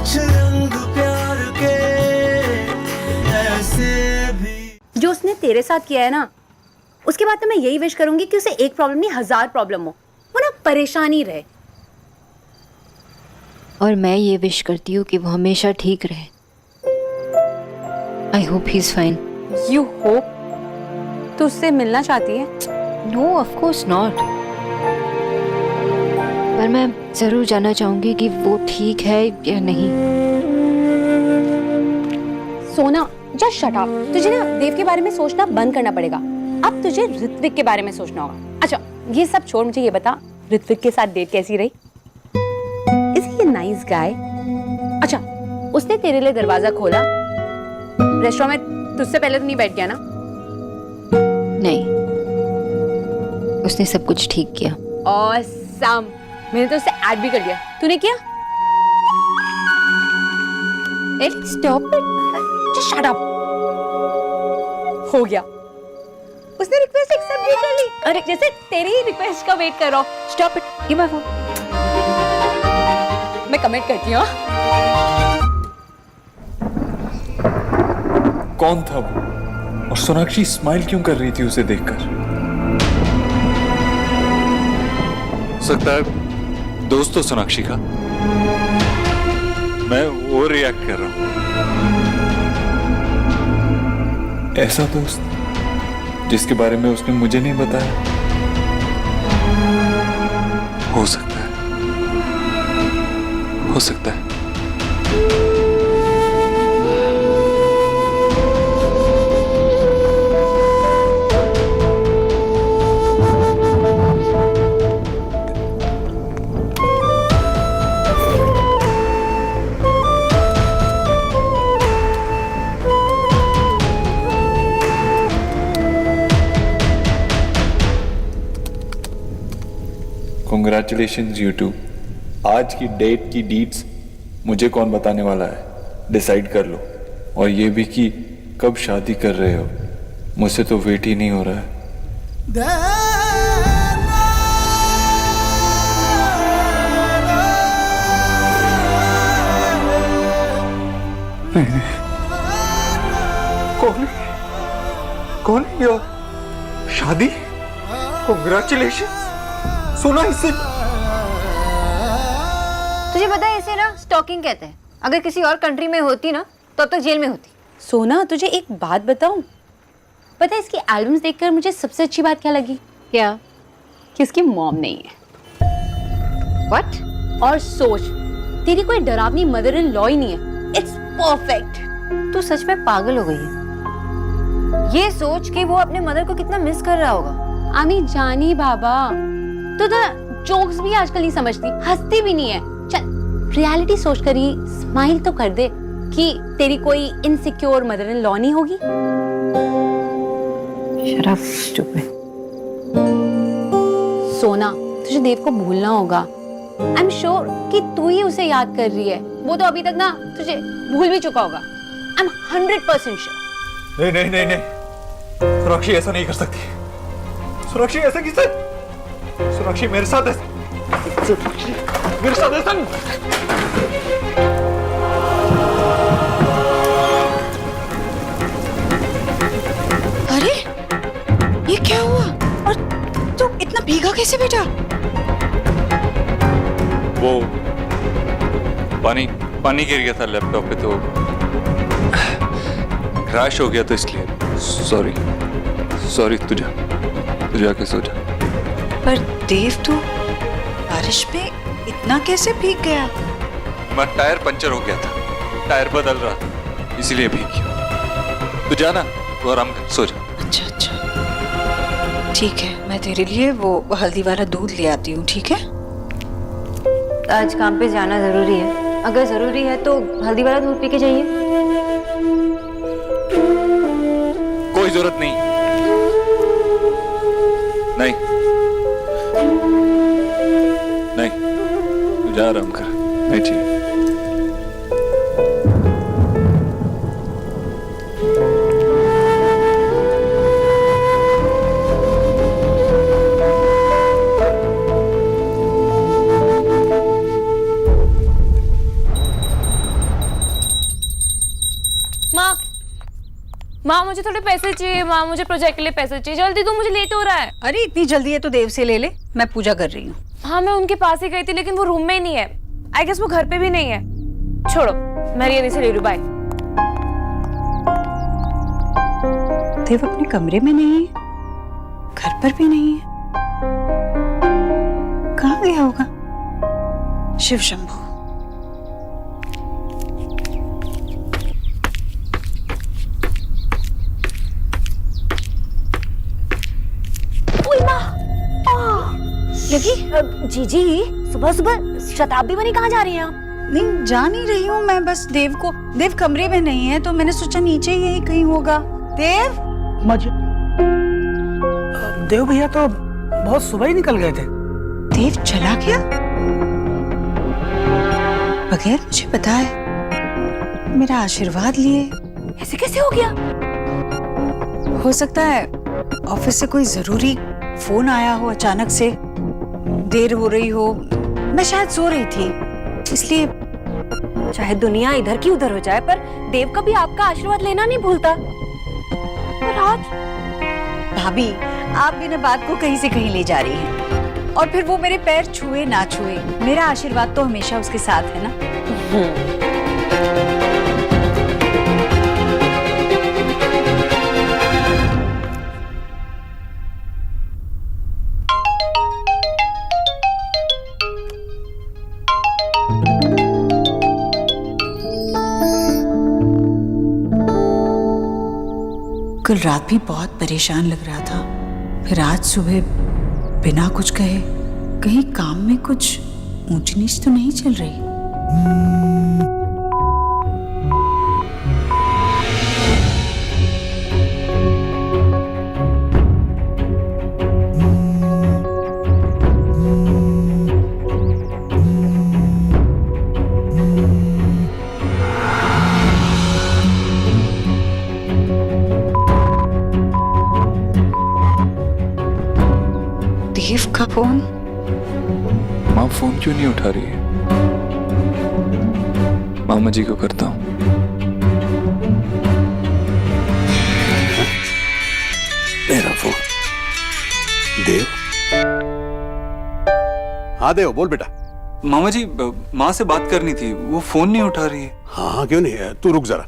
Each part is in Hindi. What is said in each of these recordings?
कुछ रंग प्यार के ऐसे भी। जो उसने तेरे साथ किया है ना, उसके बाद तो मैं यही विश करूंगी कि उसे एक प्रॉब्लम नहीं 1000 प्रॉब्लम हो, वो ना परेशान ही रहे। और मैं ये विश करती हूँ कि वो हमेशा ठीक रहे। I hope he is fine. You hope? तू उससे मिलना चाहती है? नो ऑफ कोर्स नॉट, पर मैं जरूर जानना चाहूंगी कि वो ठीक है या नहीं। सोना जस्ट शट अप। तुझे ना देव के बारे में सोचना बंद करना पड़ेगा। अब तुझे ऋत्विक के बारे में सोचना होगा। अच्छा ये सब छोड़, मुझे ये बता, ऋत्विक के साथ डेट कैसी रही? Is he a nice guy? अच्छा उसने तेरे लिए दरवाजा खोला, रेस्टोरेंट में तुझसे पहले तो नहीं बैठ गया ना? नहीं, उसने सब कुछ ठीक किया। ऑसम। मैंने तो उससे ऐड भी कर दिया, तूने किया? Stop it, just shut up. हो गया, उसने रिक्वेस्ट एक्सेप्ट भी कर ली। अरे जैसे तेरी ही रिक्वेस्ट का वेट कर रहा हूँ। Stop it, give my phone. मैं कमेंट करती हूँ। कौन था वो? और सोनाक्षी स्माइल क्यों कर रही थी उसे देखकर? सकता है दोस्त हो सोनाक्षी का, मैं वो रिएक्ट कर रहा हूं। ऐसा दोस्त जिसके बारे में उसने मुझे नहीं बताया? हो सकता है, हो सकता है। Congratulations you two। आज की डेट की डीट्स मुझे कौन बताने वाला है, डिसाइड कर लो। और ये भी कि कब शादी कर रहे हो, मुझसे तो वेट ही नहीं हो रहा है। कौन है यार? शादी? Congratulations। सुना इसे? तुझे पता है इसे ना स्टॉकिंग कहते हैं। अगर किसी और कंट्री में होती ना तो अब तक जेल में होती। सोना तुझे एक बात बताऊं, पता है इसकी एल्बम्स देखकर मुझे सबसे अच्छी बात क्या लगी? क्या? कि इसकी मॉम नहीं है। व्हाट? और सोच, तेरी कोई डरावनी मदर इन लॉ ही नहीं है। It's perfect. तू सच में पागल हो गई है। ये सोच कि वो अपने मदर को कितना मिस कर रहा होगा। आमी जानी बाबा, तो जोक्स भी आजकल नहीं समझती, हंसती भी नहीं है। चल रियलिटी सोच कर ही स्माइल तो कर दे कि तेरी कोई इनसिक्योर मदर इन लॉ नहीं होगी। Shut up stupid. सोना तुझे देव को भूलना होगा। आई एम श्योर कि तू ही उसे याद कर रही है। वो तो अभी तक ना तुझे भूल भी चुका होगा। I am 100% sure. नहीं नहीं नहीं नहीं, सोनाक्षी ऐसा नहीं कर सकती। सोनाक्षी ऐसा किसे? सोनाक्षी मेरे साथ है। सोनाक्षी मेरे साथ ऐसा नहीं। अरे ये क्या हुआ? और तू इतना भीगा कैसे बेटा? वो पानी गिर गया था लैपटॉप पे, तो क्रैश हो गया, तो इसलिए सॉरी। तू जाके सो जा। पर देव तू बारिश में इतना कैसे भीग गया? मैं टायर पंचर हो गया था, टायर बदल रहा था, इसीलिए भीग गया। तू जाना, तू आराम कर, सो जा। अच्छा ठीक है, मैं तेरे लिए वो हल्दी वाला दूध ले आती हूँ, ठीक है? आज काम पे जाना जरूरी है। अगर जरूरी है तो हल्दी वाला दूध पी के जाइए। कोई जरूरत नहीं। तू जा, आराम कर। नहीं ठीक। माँ मुझे थोड़े पैसे चाहिए, माँ मुझे प्रोजेक्ट के लिए पैसे चाहिए, जल्दी दो, मुझे लेट हो रहा है। अरे इतनी जल्दी है तो देव से ले ले, मैं पूजा कर रही हूँ। हाँ मैं उनके पास ही गई थी लेकिन वो रूम में ही नहीं है। आई गेस वो घर पे भी नहीं है। छोड़ो, मैं रियनी से ले लूँ, बाय। देव अपने कमरे में नहीं है, घर पर भी नहीं है, कहाँ गया होगा? शिव शंभू। लगी जीजी, सुबह सुबह शताब्दी बनी कहाँ जा रही हैं आप? नहीं जा नहीं रही हूँ मैं, बस देव कमरे में नहीं है तो मैंने सोचा नीचे यही कहीं होगा। देव देव भैया तो बहुत सुबह ही निकल गए थे। देव चला गया बगैर मुझे बताए, मेरा आशीर्वाद लिए? ऐसे कैसे हो गया? हो सकता है ऑफिस से कोई जरूरी फोन आया हो, अचानक से देर हो रही हो, मैं शायद सो रही थी इसलिए। चाहे दुनिया इधर की उधर हो जाए पर देव कभी आपका आशीर्वाद लेना नहीं भूलता। और आज भाभी आप बिना बात को कहीं से कहीं ले जा रही हैं, और फिर वो मेरे पैर छुए ना छुए, मेरा आशीर्वाद तो हमेशा उसके साथ है ना। कल रात भी बहुत परेशान लग रहा था, फिर आज सुबह बिना कुछ कहे कहीं काम में कुछ ऊंच नीच तो नहीं चल रही। देव का फोन? माँ फोन क्यों नहीं उठा रही है? मामा जी को करता हूँ। मेरा फोन। देव? हाँ देव, बोल बेटा। मामा जी, माँ से बात करनी थी, वो फोन नहीं उठा रही है। हाँ क्यों नहीं है, तू रुक जरा।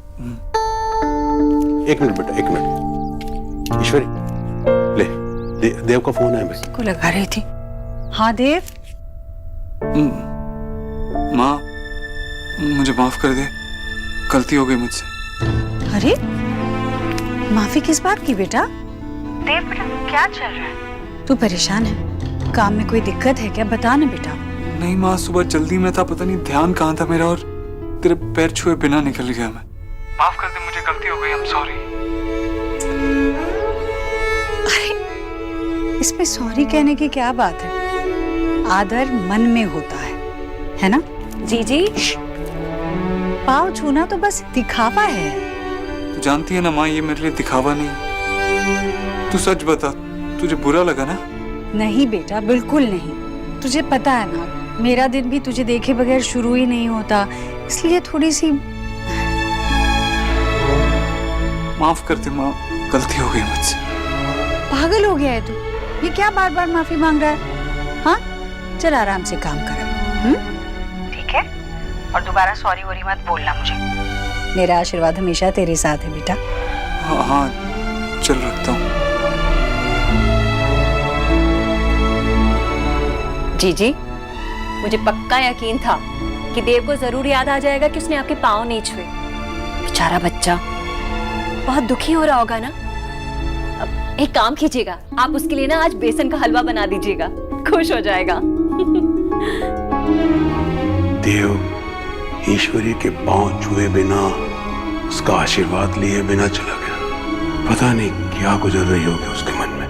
एक मिनट बेटा, एक मिनट। ईश्वरी ले, देव का फोन है भाई। को लगा रही थी। हाँ देव। माँ मुझे माफ कर दे, गलती हो गई मुझसे। अरे माफी किस बात की बेटा? देव बेटा क्या चल रहा है? तू परेशान है? काम में कोई दिक्कत है क्या? बता ना बेटा। नहीं माँ, सुबह जल्दी में था, पता नहीं ध्यान कहाँ था मेरा, और तेरे पैर छुए बिना निकल गया मैं। माफ कर दे, मुझे गलती हो गई, आई एम सॉरी। अरे इसमें सॉरी कहने की क्या बात है? आदर मन में होता है ना? जी जी। पाँव छूना तो बस दिखावा है। तू जानती है ना माँ, ये मेरे लिए दिखावा नहीं। तू सच बता, तुझे बुरा लगा ना? नहीं बेटा, बिल्कुल नहीं। तुझे पता है ना, मेरा दिन भी तुझे देखे बगैर शुरू ही नहीं होता, इसलिए थोड़ी सी। माफ कर दे माँ, गलती हो गई मुझसे। पागल हो गया है तू? ये क्या बार बार माफी मांग रहा है? हाँ चल आराम से काम कर। ठीक है, और दोबारा सॉरी वॉरी मत बोलना मुझे। मेरा आशीर्वाद हमेशा तेरे साथ है बेटा। हाँ हाँ चल रखता हूँ। जी जी, मुझे पक्का यकीन था कि देव को जरूर याद आ जाएगा कि उसने आपके पाँव नहीं छुए। बेचारा बच्चा बहुत दुखी हो रहा होगा ना। अब एक काम कीजिएगा, आप उसके लिए ना आज बेसन का हलवा बना दीजिएगा, खुश हो जाएगा। देव ईश्वरी के पांव छुए बिना, उसका आशीर्वाद लिए बिना चला गया। पता नहीं क्या गुजर रही होगी उसके मन में।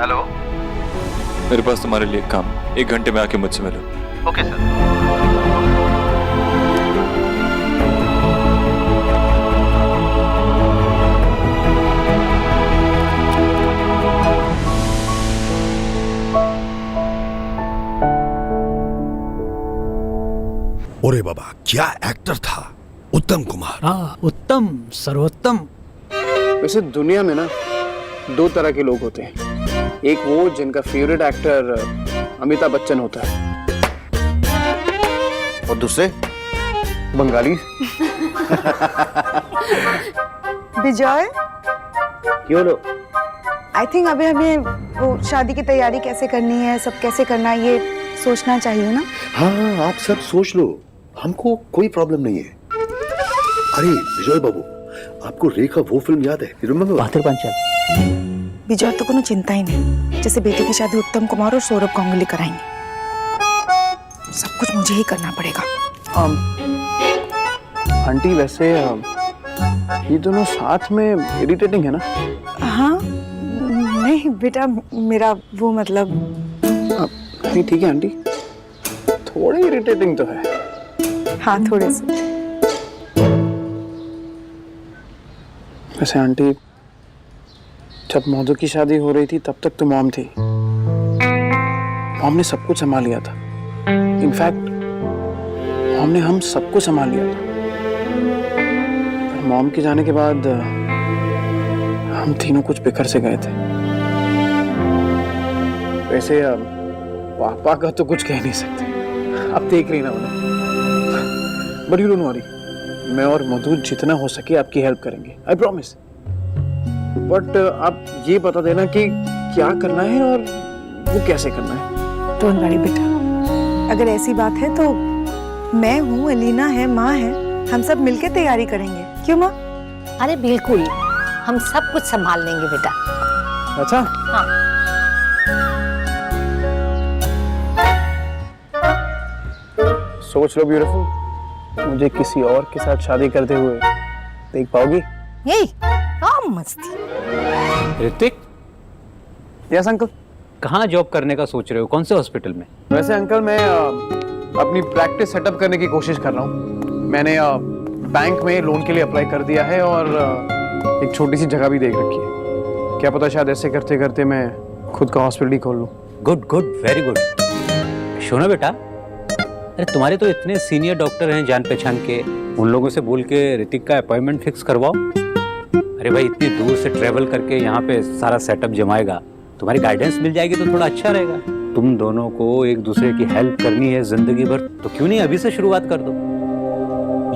हेलो। मेरे पास तुम्हारे लिए एक काम, 1 घंटे में आके मुझसे मिलो। Okay sir. ओरे बाबा, क्या एक्टर था उत्तम कुमार। हाँ, उत्तम, सर्वोत्तम। वैसे दुनिया में ना 2 तरह के लोग होते हैं। एक वो जिनका फेवरेट एक्टर अमिताभ बच्चन होता है, और दूसरे बंगाली। विजय, क्यों लो? आई थिंक अभी हमें वो शादी की तैयारी कैसे करनी है, सब कैसे करना है, ये सोचना चाहिए ना। हाँ, आप सब सोच लो, हमको कोई प्रॉब्लम नहीं है। अरे विजय बाबू, आपको रेखा वो फिल्म याद है? बहादुर पांचाल। विजय तो कोनो चिंता ही नहीं, जैसे बेटी की शादी उत्तम कुमार और सौरभ गांगुली कराएंगे। सब कुछ मुझे ही करना पड़ेगा। आंटी वैसे ये दोनों साथ में इरिटेटिंग है ना? हाँ, नहीं बेटा, मेरा वो मतलब। नहीं ठीक है आंटी, थोड़े इरिटेटिंग तो है। हाँ, थोड़े से। वैसे आंटी, जब मधु की शादी हो रही थी तब तक तो मॉम थी। मॉम ने सब कुछ संभाल लिया था। इनफैक्ट मॉम ने हम सबको संभाल लिया था। पर मॉम के जाने के बाद हम तीनों कुछ बिखर से गए थे। वैसे पापा का तो कुछ कह नहीं सकते, अब देख रही ना उन्हें। बट यू डोंट वरी, मैं और मधु जितना हो सके आपकी हेल्प करेंगे, आई प्रॉमिस। बट आप ये बता देना कि क्या करना है और वो कैसे करना है। डोंट वरी बेटा, अगर ऐसी बात है तो मैं हूँ, अलीना है, माँ है, हम सब मिलके तैयारी करेंगे। क्यों माँ? अरे बिल्कुल, हम सब कुछ संभाल लेंगे बेटा। अच्छा? हाँ। सोच लो ब्यूटीफुल, मुझे किसी और के साथ शादी करते हुए देख पाओगी? यही क्या मस्ती। Hrithik, yes uncle. कहाँ जॉब करने का सोच रहे हो? कौन से हॉस्पिटल में? वैसे अंकल, मैं अपनी प्रैक्टिस सेटअप करने की कोशिश कर रहा हूँ। मैंने बैंक में लोन के लिए अप्लाई कर दिया है और एक छोटी सी जगह भी देख रखी है। क्या पता शायद ऐसे करते करते मैं खुद का हॉस्पिटल ही खोल लूँ। Good good, very good. सुनो बेटा, अरे तुम्हारे तो इतने सीनियर डॉक्टर हैं जान पहचान के, उन लोगों से बोल के ऋतिक का अपॉइंटमेंट फिक्स करवाओ। अरे भाई, इतनी दूर से ट्रेवल करके यहाँ पे सारा सेटअप जमाएगा, तुम्हारी गाइडेंस मिल जाएगी तो थोड़ा अच्छा रहेगा। तुम दोनों को एक दूसरे की हेल्प करनी है जिंदगी भर, तो क्यों नहीं अभी से शुरुआत कर दो।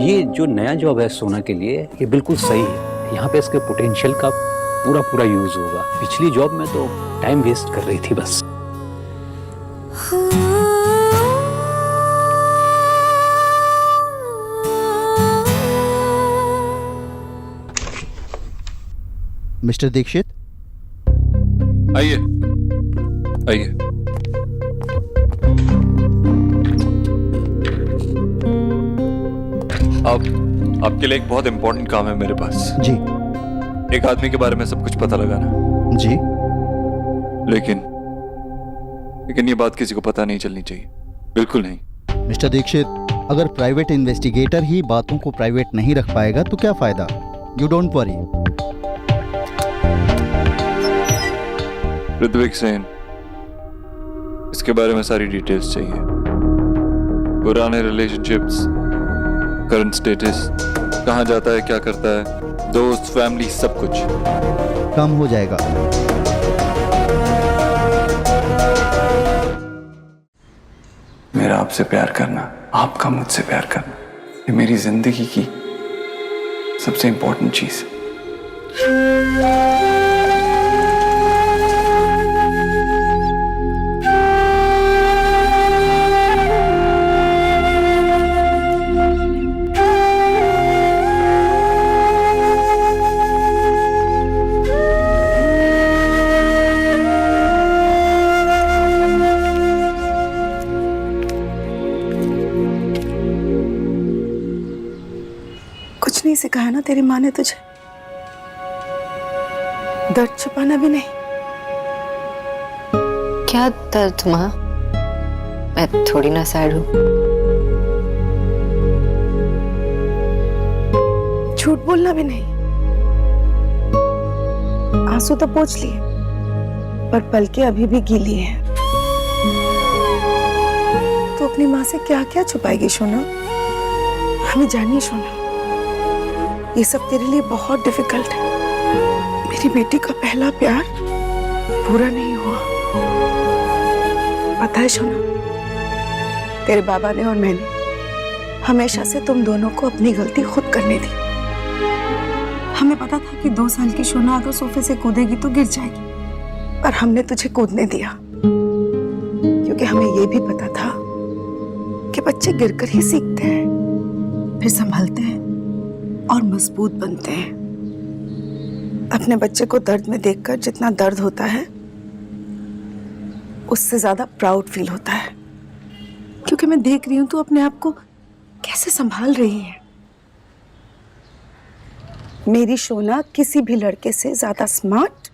ये जो नया जॉब है सोना के लिए, ये बिल्कुल सही है। यहाँ पे इसके पोटेंशियल का पूरा पूरा यूज होगा। पिछली जॉब में तो टाइम वेस्ट कर रही थी बस। मिस्टर दीक्षित, आइए आइए। अब आपके लिए एक बहुत इंपॉर्टेंट काम है मेरे पास। जी। एक आदमी के बारे में सब कुछ पता लगाना। जी। लेकिन ये बात किसी को पता नहीं चलनी चाहिए, बिल्कुल नहीं। मिस्टर दीक्षित, अगर प्राइवेट इन्वेस्टिगेटर ही बातों को प्राइवेट नहीं रख पाएगा तो क्या फायदा। You don't worry. Ritvik Sen, इसके बारे में सारी डिटेल्स चाहिए। पुराने रिलेशनशिप्स, करंट स्टेटस, कहाँ जाता है, क्या करता है, दोस्त, फैमिली, सब कुछ। काम हो जाएगा। मेरा आपसे प्यार करना, आपका मुझसे प्यार करना, ये मेरी जिंदगी की सबसे इंपॉर्टेंट चीज है। कुछ नहीं सिखाया ना तेरी माँ ने तुझे, दर्द छुपाना भी नहीं, क्या दर्द माँ? मैं थोड़ी ना सैड हूँ। झूठ बोलना भी नहीं। आंसू तो पोंछ लिए, पर पलकें अभी भी गीली हैं। तो अपनी माँ से क्या क्या छुपाएगी सोना? हमें जानिए सोना, ये सब तेरे लिए बहुत डिफिकल्ट है। मेरी बेटी का पहला प्यार पूरा नहीं हुआ। पता है सोना, तेरे बाबा ने और मैंने हमेशा से तुम दोनों को अपनी गलती खुद करने दी। हमें पता था कि 2 साल की सोना अगर सोफे से कूदेगी तो गिर जाएगी, पर हमने तुझे कूदने दिया क्योंकि हमें यह भी पता था कि बच्चे गिरकर ही सीखते हैं, फिर संभलते हैं और मजबूत बनते हैं। अपने बच्चे को दर्द में देखकर जितना दर्द होता है, उससे ज्यादा प्राउड फील होता है, क्योंकि मैं देख रही हूं तू अपने आप को कैसे संभाल रही है। मेरी सोना किसी भी लड़के से ज्यादा स्मार्ट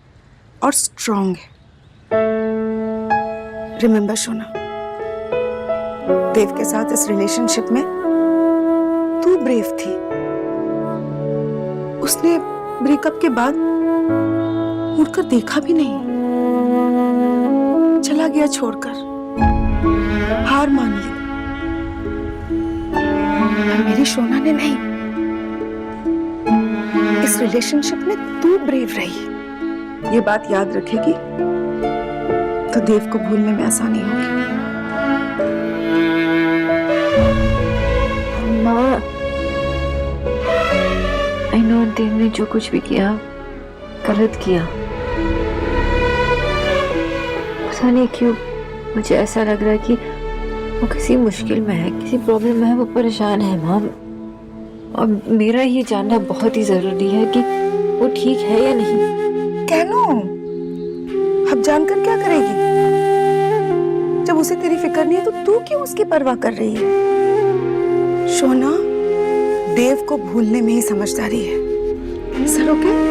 और स्ट्रांग है। रिमेंबर सोना, देव के साथ इस रिलेशनशिप में तू ब्रेव थी। उसने ब्रेकअप के बाद मुड़कर देखा भी नहीं, चला गया छोड़कर, हार मान ली। मेरी सोना ने नहीं, इस रिलेशनशिप में तू ब्रेव रही। ये बात याद रखेगी तो देव को भूलने में आसानी होगी। माँ, आई नो देव ने जो कुछ भी किया गलत किया। पता नहीं क्यों मुझे ऐसा लग रहा है कि वो किसी मुश्किल में है, किसी प्रॉब्लम में है, वो परेशान है माँ। और मेरा ये जानना बहुत ही जरूरी है कि वो ठीक है या नहीं। कहनो, अब जानकर क्या करेगी? जब उसे तेरी फिक्र नहीं है तो तू क्यों उसकी परवाह कर रही है? सोना, देव को भूलने में ही समझदारी है। Sir okay?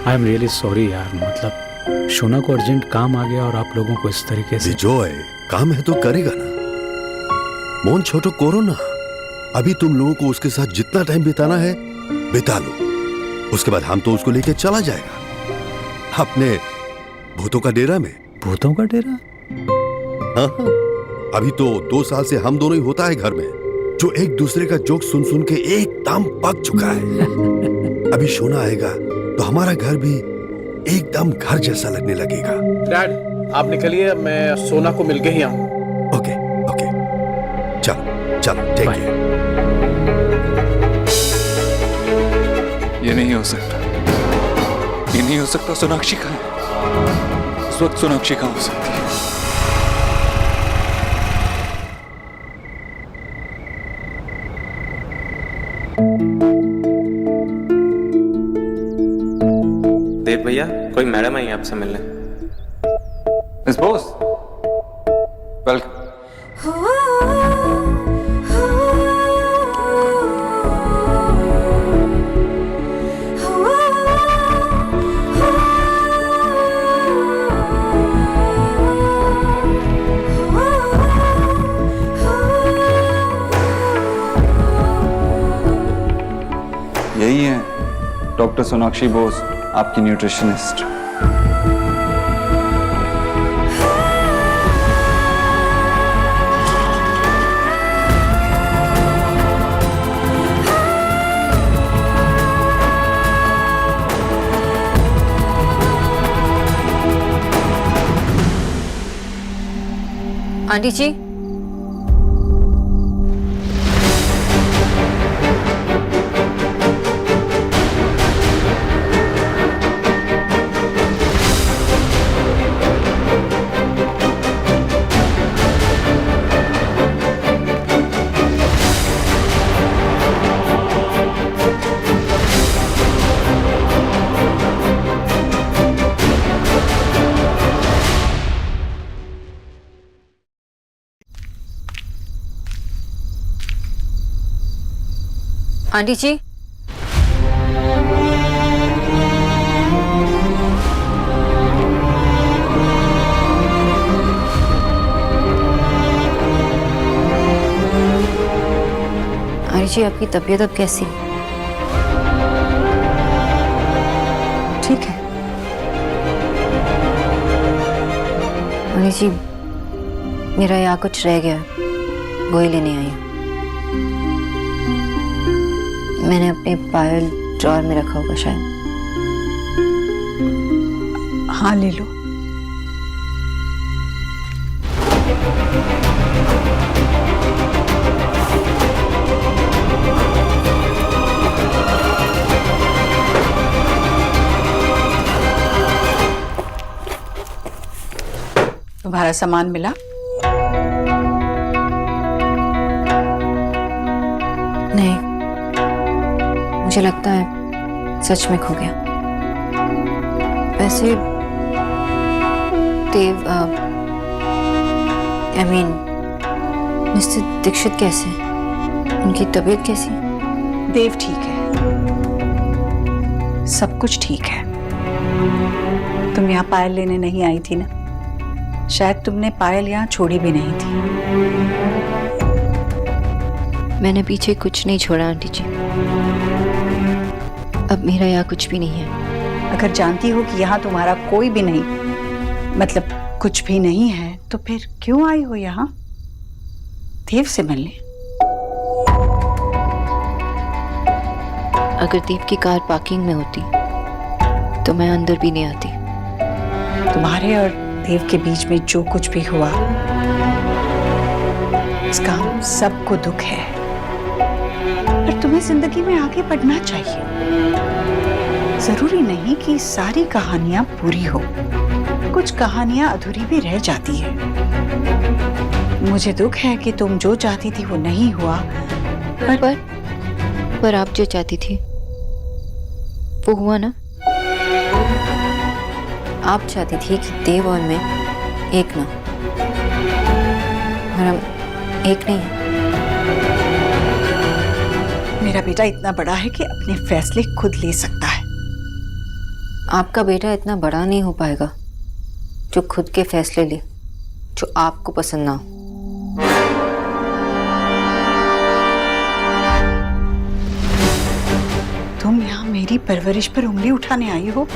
I am really sorry यार, मतलब शोना को अर्जेंट काम आ गया और आप लोगों को इस तरीके से। विजय, काम है तो करेगा ना। मोहन छोटो करो ना। अभी तुम लोगों को उसके साथ जितना टाइम बिताना है बिता लो, उसके बाद हम तो उसको लेके चला जाएगा अपने भूतों का डेरा में। भूतों का डेरा? हाँ, अभी तो 2 साल से हम दोनों ही होता है घर में, जो एक दूसरे का जोक सुन सुन के एकदम पक चुका है। अभी सोना आएगा तो हमारा घर भी एकदम घर जैसा लगने लगेगा। डैड, आप निकलिए, मैं सोना को मिलके ही आऊँ। ओके ओके, चलो चलो, टेक केयर। ये नहीं हो सकता, ये नहीं हो सकता। सोनाक्षी कहाँ है? इस वक्त सोनाक्षी कहाँ हो सकती है? देव भैया, कोई मैडम आई आपसे मिलने। Miss Bose, welcome. यही है डॉक्टर सोनाक्षी बोस, आपकी न्यूट्रिशनिस्ट। आंटी जी, आंटी जी, आंटी जी आपकी तबीयत अब कैसी है? ठीक है। आंटी जी मेरा यहाँ कुछ रह गया, वो ही लेने आई हूँ। मैंने अपने पायल ड्रॉअर में रखा होगा शायद। हाँ ले लो। तुम्हारा सामान मिला? नहीं, मुझे लगता है सच में खो गया। वैसे देव, आई मीन मिस्टर दीक्षित कैसे हैं? उनकी तबीयत कैसी है? देव ठीक है, सब कुछ ठीक है। तुम यहाँ पायल लेने नहीं आई थी ना? शायद तुमने पायल यहाँ छोड़ी भी नहीं थी। मैंने पीछे कुछ नहीं छोड़ा आंटी जी। अब मेरा यहाँ कुछ भी नहीं है। अगर जानती हो कि यहाँ तुम्हारा कोई भी नहीं, मतलब कुछ भी नहीं है, तो फिर क्यों आई हो यहाँ देव से मिलने? अगर देव की कार पार्किंग में होती तो मैं अंदर भी नहीं आती। तुम्हारे और देव के बीच में जो कुछ भी हुआ, इसका हम सबको दुख है, पर तुम्हें जिंदगी में आगे बढ़ना चाहिए। जरूरी नहीं कि सारी कहानियां पूरी हो, कुछ कहानियां अधूरी भी रह जाती है। मुझे दुख है कि तुम जो चाहती थी वो नहीं हुआ, पर आप जो चाहती थी वो हुआ ना। आप चाहती थी कि देव और मैं एक ना, और हम एक नहीं हैं। मेरा बेटा इतना बड़ा है कि अपने फैसले खुद ले सकता है। आपका बेटा इतना बड़ा नहीं हो पाएगा जो खुद के फैसले ले, जो आपको पसंद ना हो। तुम यहाँ मेरी परवरिश पर उंगली उठाने आई हो?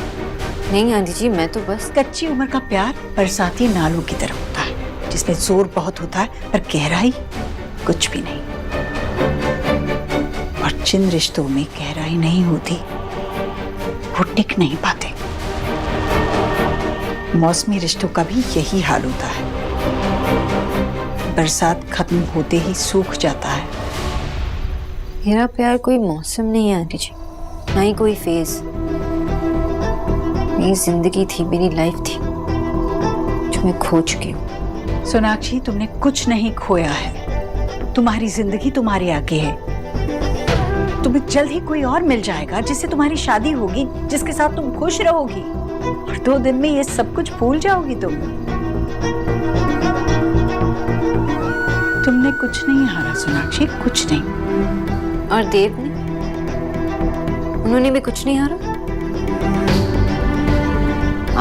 नहीं आंटी जी, मैं तो बस। कच्ची उम्र का प्यार बरसाती नालों की तरह होता है, जिसमें जोर बहुत होता है पर गहराई कुछ भी नहीं। और जिन रिश्तों में गहराई नहीं होती वो टिक नहीं पाते। मौसमी रिश्तों का भी यही हाल होता है, बरसात खत्म होते ही सूख जाता है। मेरा प्यार कोई मौसम नहीं है आंटी जी, ना ही कोई फेज। मेरी जिंदगी थी, मेरी लाइफ थी, जो मैं खो चुकी हूँ। सोनाक्षी, तुमने कुछ नहीं खोया है। तुम्हारी जिंदगी तुम्हारे आगे है। तुम्हें जल्द ही कोई और मिल जाएगा जिससे तुम्हारी शादी होगी, जिसके साथ तुम खुश रहोगी, और 2 दिन में ये सब कुछ भूल जाओगी तुम। तुमने कुछ नहीं हारा सोनाक्षी, कुछ नहीं। और देव ने, उन्होंने भी कुछ नहीं हारा।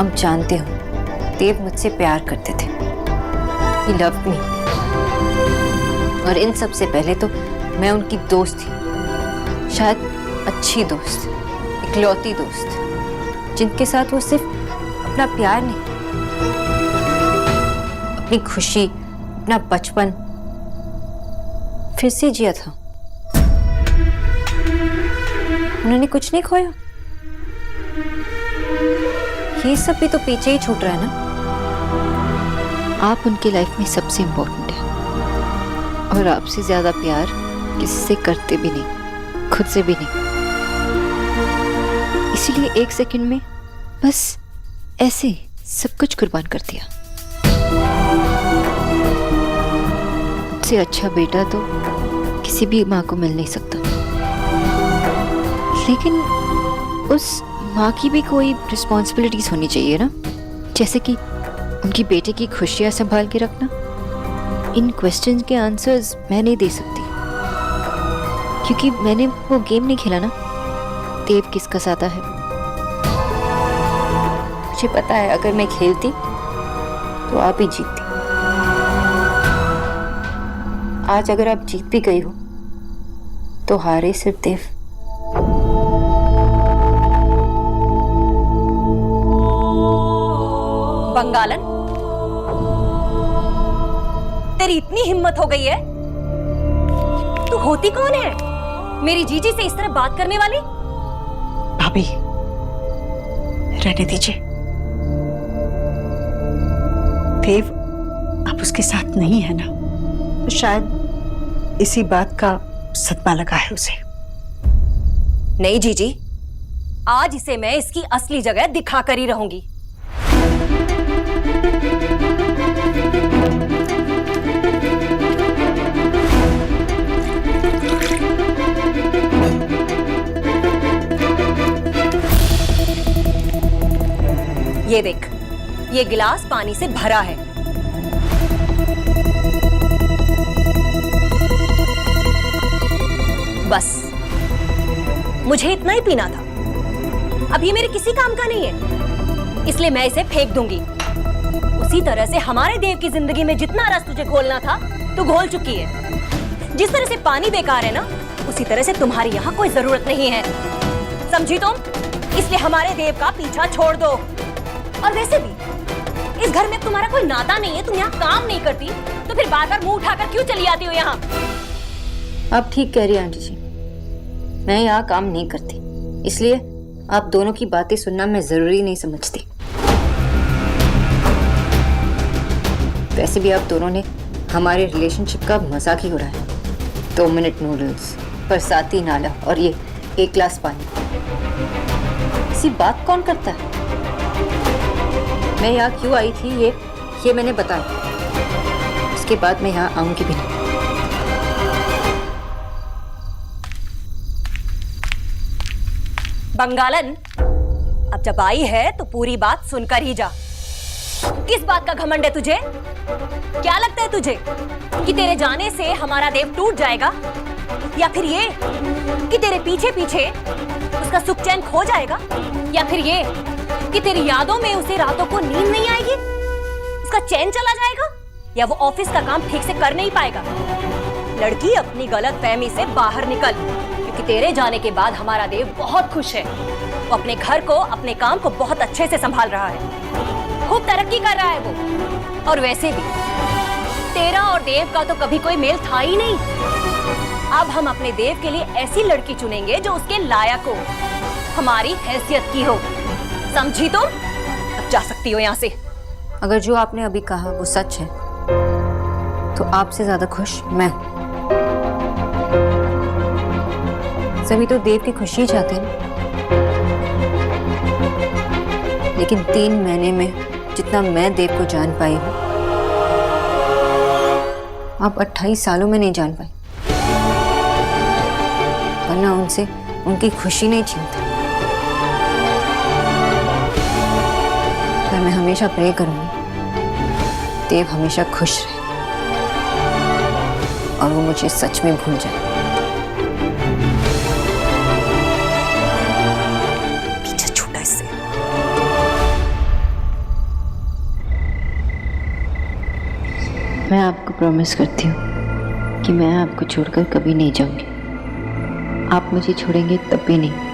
आप जानते हो देव मुझसे प्यार करते थे, He loved me। और इन सब से पहले तो मैं उनकी दोस्त थी, शायद अच्छी दोस्त, इकलौती दोस्त, जिनके साथ वो सिर्फ अपना प्यार नहीं, अपनी खुशी, अपना बचपन फिर से जिया था। उन्होंने कुछ नहीं खोया। ये सब भी तो पीछे ही छूट रहा है ना। आप उनकी लाइफ में सबसे इम्पोर्टेंट है, और आपसे ज्यादा प्यार किसी से करते भी नहीं, खुद से भी नहीं। इसीलिए 1 सेकंड में बस ऐसे सब कुछ कुर्बान कर दिया। उससे अच्छा बेटा तो किसी भी माँ को मिल नहीं सकता। लेकिन उस माँ की भी कोई रिस्पॉन्सिबिलिटीज होनी चाहिए ना, जैसे कि उनकी बेटे की खुशियाँ संभाल के रखना। इन क्वेश्चन के आंसर्स मैं नहीं दे सकती, क्योंकि मैंने वो गेम नहीं खेला ना, देव किसका साथा है। मुझे पता है अगर मैं खेलती तो आप ही जीतती। आज अगर आप जीत भी गई हो तो हारे सिर्फ देव। बंगालन, तेरी इतनी हिम्मत हो गई है? तू होती कौन है मेरी जीजी से इस तरह बात करने वाली? भाभी रहने दीजिए। देव अब उसके साथ नहीं है ना, तो शायद इसी बात का सदमा लगा है उसे। नहीं जीजी, आज इसे मैं इसकी असली जगह दिखा कर ही रहूंगी। ये देख, ये गिलास पानी से भरा है। बस मुझे इतना ही पीना था। अब ये मेरे किसी काम का नहीं है, इसलिए मैं इसे फेंक दूंगी। उसी तरह से हमारे देव की जिंदगी में जितना रस तुझे घोलना था तू घोल चुकी है। जिस तरह से पानी बेकार है ना, उसी तरह से तुम्हारी यहाँ कोई जरूरत नहीं है, समझी तुम? इसलिए हमारे देव का पीछा छोड़ दो। और वैसे भी इस घर में तुम्हारा कोई नाता नहीं है, तुम यहाँ काम नहीं करती तो फिर बार बार मुंह उठाकर क्यों चली आती हो यहाँ? आप ठीक कह रही हैं आंटी जी, मैं यहाँ काम नहीं करती, इसलिए आप दोनों की बातें सुनना मैं जरूरी नहीं समझती। वैसे भी आप दोनों ने हमारे रिलेशनशिप का मजाक ही हो रहा है। 2 मिनट नूडल्स, बरसाती नाला और ये 1 गिलास पानी, इसी बात कौन करता है? मैं यहाँ क्यों आई थी ये मैंने बताया। इसके बाद मैं यहाँ आऊंगी भी नहीं। बंगालन, अब जब आई है तो पूरी बात सुनकर ही जा। किस बात का घमंड है तुझे? क्या लगता है तुझे कि तेरे जाने से हमारा देव टूट जाएगा, या फिर ये कि तेरे पीछे पीछे उसका सुख चैन खो जाएगा, या फिर ये कि तेरी यादों में उसे रातों को नींद नहीं आएगी, उसका चैन चला जाएगा, या वो ऑफिस का काम ठीक से कर नहीं पाएगा? लड़की, अपनी गलत फहमी से बाहर निकल, क्योंकि तेरे जाने के बाद हमारा देव बहुत खुश है। वो अपने घर को, अपने काम को बहुत अच्छे से संभाल रहा है, खूब तरक्की कर रहा है वो। और वैसे भी तेरा और देव का तो कभी कोई मेल था ही नहीं। अब हम अपने देव के लिए ऐसी लड़की चुनेंगे जो उसके लायक हो, हमारी हैसियत की हो, समझी तुम? अब जा सकती हो यहाँ से। अगर जो आपने अभी कहा वो सच है तो आपसे ज्यादा खुश मैं हूं। सभी तो देव की खुशी चाहते हैं, लेकिन 3 महीने में जितना मैं देव को जान पाई हूं, आप 28 सालों में नहीं जान पाई। वरना उनसे उनकी खुशी नहीं छीनता। पर मैं हमेशा प्रे करूंगी देव हमेशा खुश रहे और वो मुझे सच में भूल जाए। पीछे छूटा इससे। मैं आपको प्रॉमिस करती हूँ कि मैं आपको छोड़कर कभी नहीं जाऊंगी। आप मुझे छोड़ेंगे तब भी नहीं।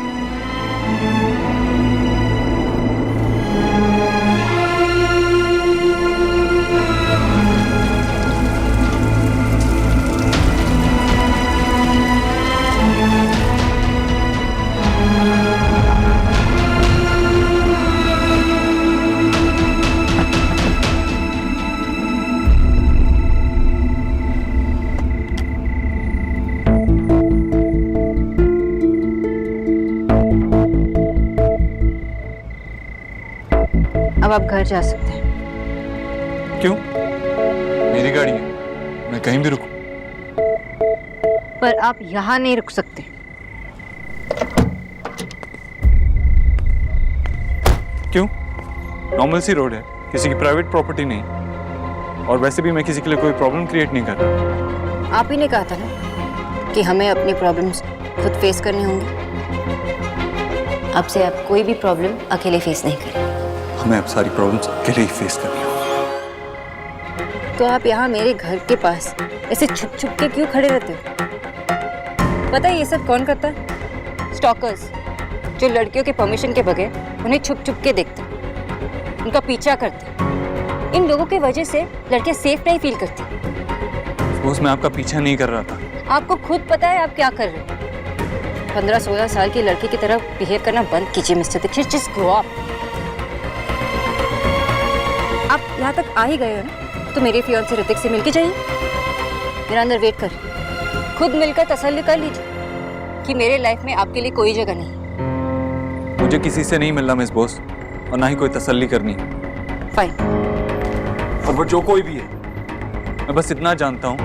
अब आप घर जा सकते हैं। क्यों? मेरी गाड़ी है, मैं कहीं भी रुकूं। पर आप यहाँ नहीं रुक सकते। क्यों? नॉर्मल सी रोड है, किसी की प्राइवेट प्रॉपर्टी नहीं। और वैसे भी मैं किसी के लिए कोई प्रॉब्लम क्रिएट नहीं कर रहा। आप ही ने कहा था ना कि हमें अपनी प्रॉब्लम्स खुद फेस करने होंगे। अब से आप कोई भी प्रॉब्लम अकेले फेस नहीं करेंगे। हमें अब सारी प्रॉब्लम्स अकेले ही फेस करनी होगी। तो आप यहाँ मेरे घर के पास ऐसे छुप छुप के क्यों खड़े रहते हो? पता है ये सब कौन करता है? स्टॉकर्स, जो लड़कियों के परमिशन के बगैर उन्हें छुप छुप के देखते, उनका पीछा करते। इन लोगों की वजह से लड़कियां सेफ नहीं फील करती। बॉस, मैं आपका पीछा नहीं कर रहा था। आपको खुद पता है आप क्या कर रहे हो। 15-16 साल की लड़की की तरह बिहेव करना बंद कीजिए mister Dixit. Just grow up. आप यहाँ तक आ ही गए हो ना, तो मेरे फियांसे ऋतिक से मिलके जाइए। मेरा अंदर वेट कर। खुद मिलकर तसल्ली कर लीजिए कि मेरे लाइफ में आपके लिए कोई जगह नहीं। मुझे किसी से नहीं मिलना मिस बॉस, और ना ही कोई तसल्ली करनी। फाइन। और वो जो कोई भी है, मैं बस इतना जानता हूँ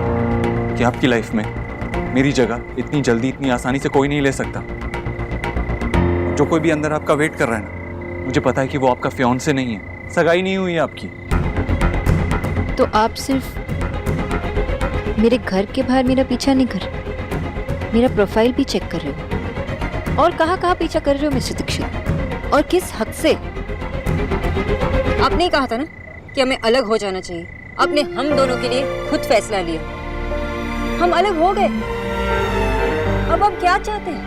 कि आपकी लाइफ में मेरी जगह इतनी जल्दी इतनी आसानी से कोई नहीं ले सकता। जो कोई भी अंदर आपका वेट कर रहा है ना, मुझे पता है कि वो आपका फियांसे नहीं है, सगाई नहीं हुई है आपकी। तो आप सिर्फ मेरे घर के बाहर मेरा पीछा नहीं कर रहे, मेरा प्रोफाइल भी चेक कर रहे हो। और कहाँ पीछा कर रहे हो मिस्टर दीक्षित, और किस हद से? आपने ही कहा था ना कि हमें अलग हो जाना चाहिए। आपने हम दोनों के लिए खुद फैसला लिया, हम अलग हो गए। अब आप क्या चाहते हैं?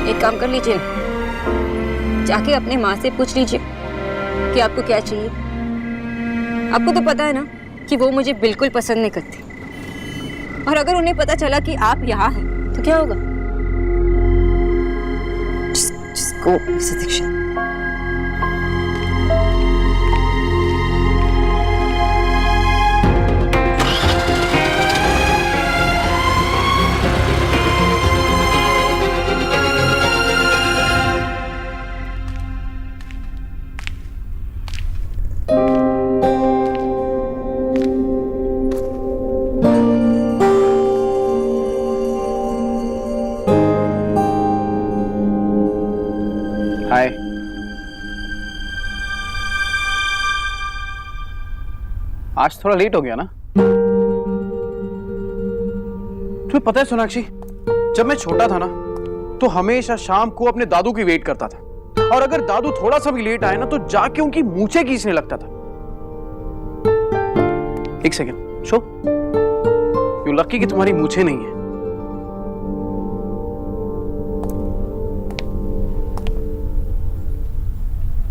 एक काम कर लीजिए, जाके अपने माँ से पूछ लीजिए कि आपको क्या चाहिए। आपको तो पता है ना कि वो मुझे बिल्कुल पसंद नहीं करती, और अगर उन्हें पता चला कि आप यहाँ हैं तो क्या होगा? Just go, Mr. Dixit. हाय। आज थोड़ा लेट हो गया ना? तुम्हें पता है सोनाक्षी, जब मैं छोटा था ना तो हमेशा शाम को अपने दादू की वेट करता था, और अगर दादू थोड़ा सा भी लेट आए ना तो जाके उनकी मूंछें खींचने लगता था। एक सेकेंड, शो यू लकी कि तुम्हारी मूंछें नहीं है।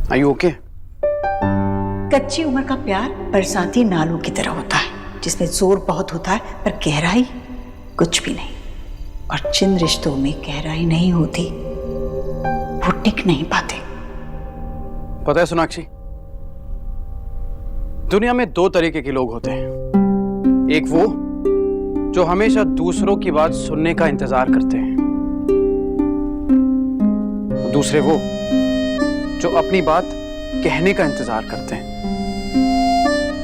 Are you okay? कच्ची उम्र का प्यार बरसाती नालों की तरह होता है, जिसमें जोर बहुत होता है पर गहराई कुछ भी नहीं। और जिन रिश्तों में गहराई नहीं होती वो टिक नहीं पाते। पता है सोनाक्षी, दुनिया में दो तरीके के लोग होते हैं। एक वो जो हमेशा दूसरों की बात सुनने का इंतजार करते हैं, दूसरे वो जो अपनी बात कहने का इंतजार करते हैं,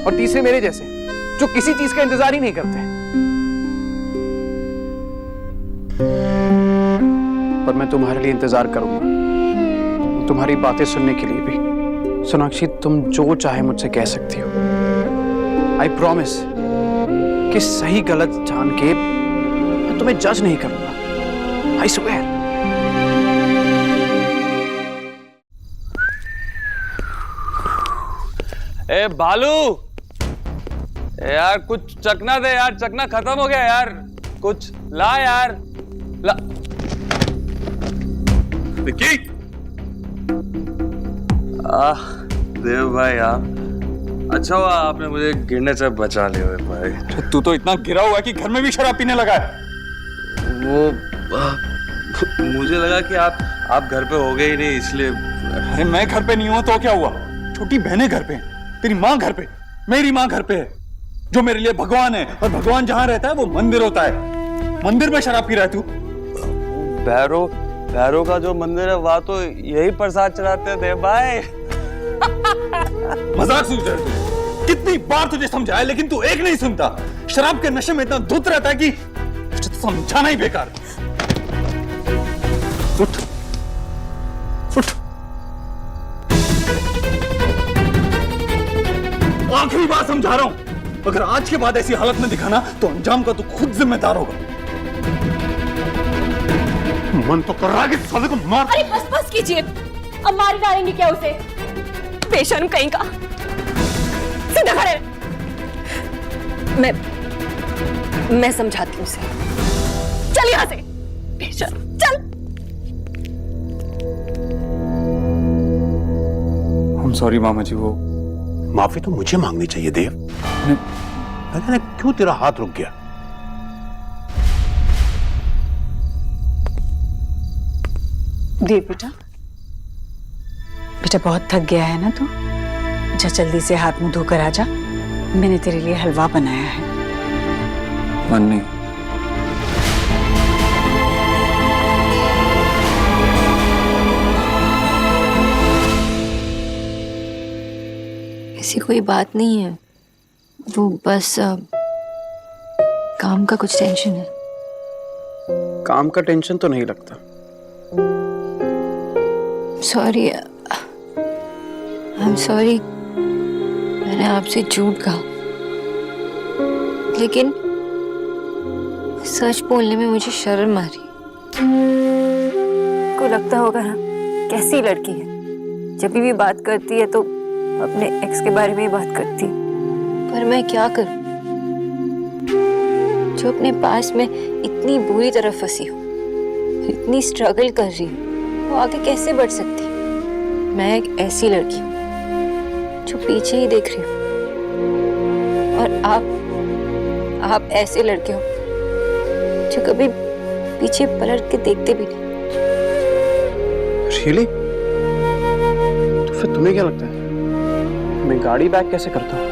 और तीसरे मेरे जैसे जो किसी चीज का इंतजार ही नहीं करते। पर मैं तुम्हारे लिए इंतजार करूंगा, तुम्हारी बातें सुनने के लिए भी। सोनाक्षी, तुम जो चाहे मुझसे कह सकती हो। आई प्रॉमिस कि सही गलत जान के मैं तुम्हें जज नहीं करूंगा। I swear. ए बालू, यार कुछ चखना दे यार, चखना खत्म हो गया यार, कुछ ला यार, ला। विक्की, देव भाई आप, अच्छा हुआ आपने मुझे गिरने से बचा लिया भाई। तू तो इतना गिरा हुआ है कि घर में भी शराब पीने लगा है। वो मुझे लगा कि आप घर पे हो गए ही नहीं, इसलिए। अरे मैं घर पे नहीं हुआ तो क्या हुआ? छोटी बहनें घर पे हैं, तेरी माँ घर पे, मेरी माँ घर पे है, जो मेरे लिए भगवान है, और भगवान जहाँ रहता है वो मंदिर होता है। मंदिर में शराब पी रहा है तू? भैरव का जो मंदिर है वहाँ तो यही प्रसाद चढ़ाते थे भाई। मजाक सूझ रहा है? कितनी बार तुझे समझाया लेकिन तू एक नहीं सुनता। शराब के नशे में इतना धुत रहता है कि तुझे समझाना ही बेकार। उठ उठ, आखिरी बार समझा रहा हूं, अगर आज के बाद ऐसी हालत में दिखा ना तो अंजाम का तू खुद जिम्मेदार होगा। मन तो कर रहा है कि साले को मार। अरे बस कीजिए, अब मार डालेंगे क्या उसे? बेशर्म कहीं का। सीधा खड़े। मैं समझाती हूँ उसे। चल यहाँ से बेशर्म, चल। I'm sorry मामा जी, वो माफी तो मुझे मांगनी चाहिए देव। मैंने क्यों तेरा हाथ रुक गया? देव बेटा, बेटा बहुत थक गया है ना तू? जा जल्दी से हाथ मुंह धोकर आ जा, मैंने तेरे लिए हलवा बनाया है। मन नहीं। ऐसी कोई बात नहीं है, वो बस काम का कुछ टेंशन है। काम का टेंशन तो नहीं लगता। सॉरी, आई एम सॉरी, मैंने आपसे झूठ कहा, लेकिन सच बोलने में मुझे शर्म आ रही। को लगता होगा ना कैसी लड़की है, जब भी बात करती है तो अपने एक्स के बारे में ही बात करती, पर मैं क्या करूं? जो अपने पास में इतनी बुरी तरह फंसी हो, इतनी स्ट्रगल कर रही हूँ, वो आगे कैसे बढ़ सकती? मैं एक ऐसी लड़की हूँ जो पीछे ही देख रही हूँ, और आप ऐसे लड़के हो जो कभी पीछे पलट के देखते भी नहीं। Really? तो फिर तुम्हें क्या लगता है मैं गाड़ी बैक कैसे करता हूँ?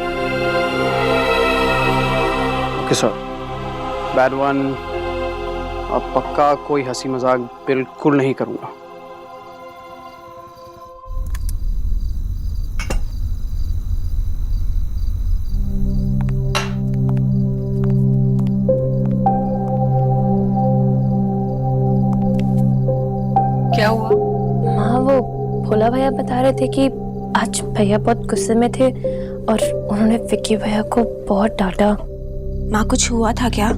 Okay sir, bad one. अब पक्का कोई हंसी मजाक बिल्कुल नहीं करूंगा। क्या हुआ? माँ, वो भोला भैया बता रहे थे कि आज भैया बहुत गुस्से में थे और उन्होंने विक्की भैया को बहुत डांटा। माँ, कुछ हुआ था क्या?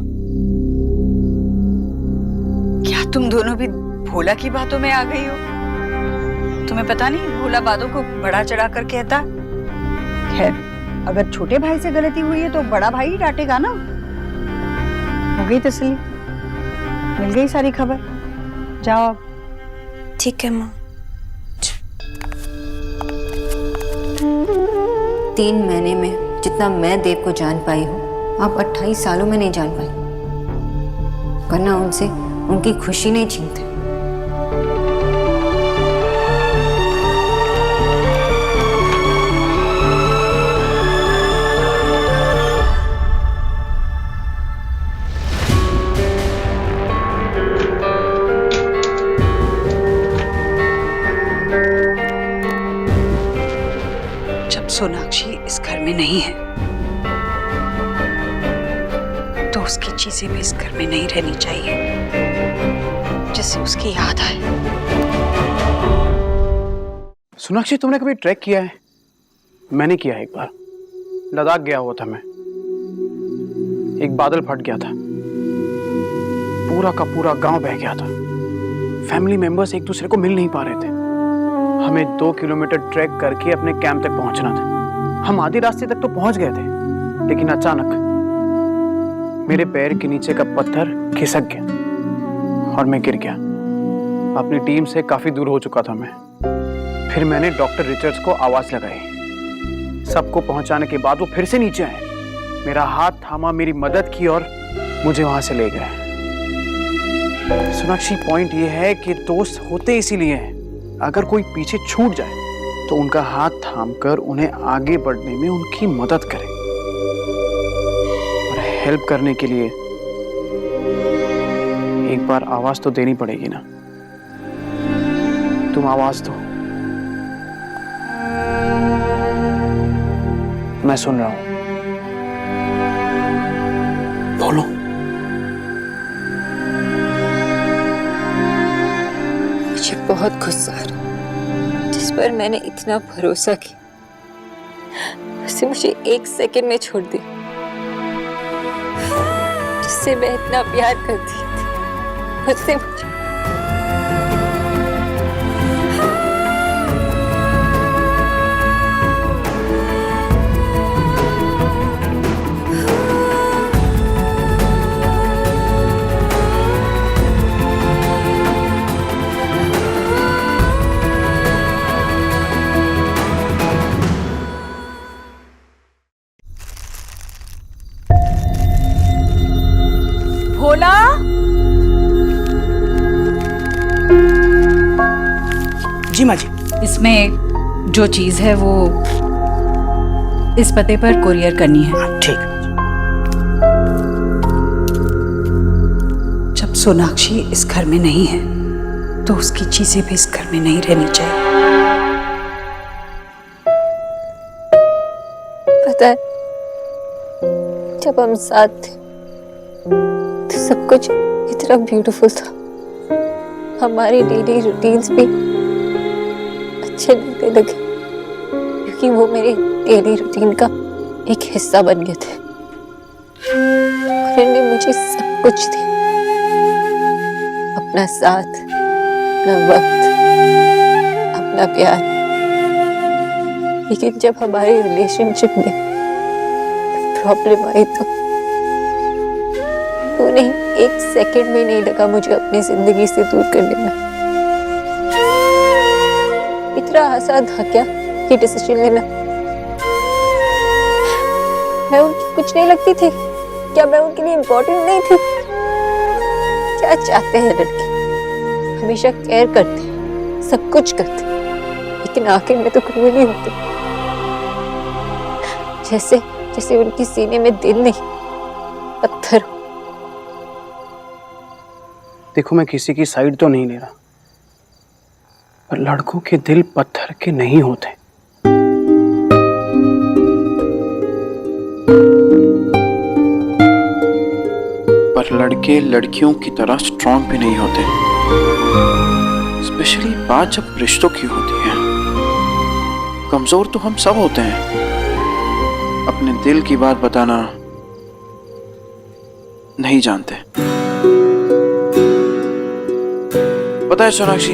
क्या तुम दोनों भी भोला की बातों में आ गई हो? तुम्हें पता नहीं भोला बातों को बड़ा चढ़ा कर कहता। खैर, अगर छोटे भाई से गलती हुई है तो बड़ा भाई ही डांटेगा ना। हो गई तसल्ली? मिल गई सारी खबर? जाओ अब। ठीक है माँ। 3 महीने में जितना मैं देव को जान पाई हूँ, आप 28 सालों में नहीं जान पाई, वरना उनसे उनकी खुशी नहीं छीनते। जब सोनाक्षी इस घर में नहीं है तो उसकी चीजें भी इस घर में नहीं रहनी चाहिए, जिससे उसकी याद आए। सोनाक्षी, तुमने कभी ट्रैक किया है? मैंने किया है, एक बार लद्दाख गया हुआ था मैं। एक बादल फट गया था, पूरा का पूरा गांव बह गया था। फैमिली मेंबर्स एक दूसरे को मिल नहीं पा रहे थे। हमें 2 किलोमीटर ट्रैक करके अपने कैंप तक पहुंचना था। हम आधे रास्ते तक तो पहुंच गए थे, लेकिन अचानक मेरे पैर के नीचे का पत्थर खिसक गया और मैं गिर गया। अपनी टीम से काफी दूर हो चुका था मैं। फिर मैंने डॉक्टर रिचर्ड्स को आवाज लगाई। सबको पहुंचाने के बाद वो फिर से नीचे आए, मेरा हाथ थामा, मेरी मदद की और मुझे वहां से ले गए। सोनाक्षी, पॉइंट ये है कि दोस्त होते इसीलिए हैं, अगर कोई पीछे छूट जाए तो उनका हाथ थामकर उन्हें आगे बढ़ने में उनकी मदद करें। और हेल्प करने के लिए एक बार आवाज तो देनी पड़ेगी ना। तुम आवाज दो, मैं सुन रहा हूं, बोलो। मुझे बहुत गुस्सा आ रहा, जिस पर मैंने इतना भरोसा किया, उसे मुझे 1 सेकंड में छोड़ दिया। जिससे मैं इतना प्यार करती थी, उससे मुझे भोला, जी माँ जी। इसमें जो चीज है वो इस पते पर कुरियर करनी है। ठीक। जब सोनाक्षी इस घर में नहीं है तो उसकी चीजें भी इस घर में नहीं रहनी चाहिए। पता है, जब हम साथ थे तो सब कुछ इतना ब्यूटीफुल था। हमारी डेली रूटीन्स भी अच्छे लगने लगे क्योंकि वो मेरे डेली रूटीन का एक हिस्सा बन गए थे। उन्होंने मुझे सब कुछ दिया, अपना साथ, अपना वक्त, अपना प्यार। लेकिन जब हमारे रिलेशनशिप में प्रॉब्लम आई तो उन्हें एक सेकंड में नहीं लगा मुझे अपनी जिंदगी से दूर करने में। इतना आसान था क्या ये डिसीजन लेना? मैं उनकी कुछ नहीं लगती थी क्या? मैं उनके लिए इम्पोर्टेंट नहीं थी? क्या चाहते हैं लड़के? हमेशा केयर करते हैं, सब कुछ करते हैं, लेकिन आखिर में तो कुछ भी नहीं होते। जैसे उनकी सीने में दिल नहीं, पत्थर। देखो, मैं किसी की साइड तो नहीं ले रहा, पर लड़कों के दिल पत्थर के नहीं होते। पर लड़के लड़कियों की तरह स्ट्रांग भी नहीं होते, स्पेशली बात जब रिश्तों की होती है। कमजोर तो हम सब होते हैं, अपने दिल की बात बताना नहीं जानते। पता है सोनाक्षी,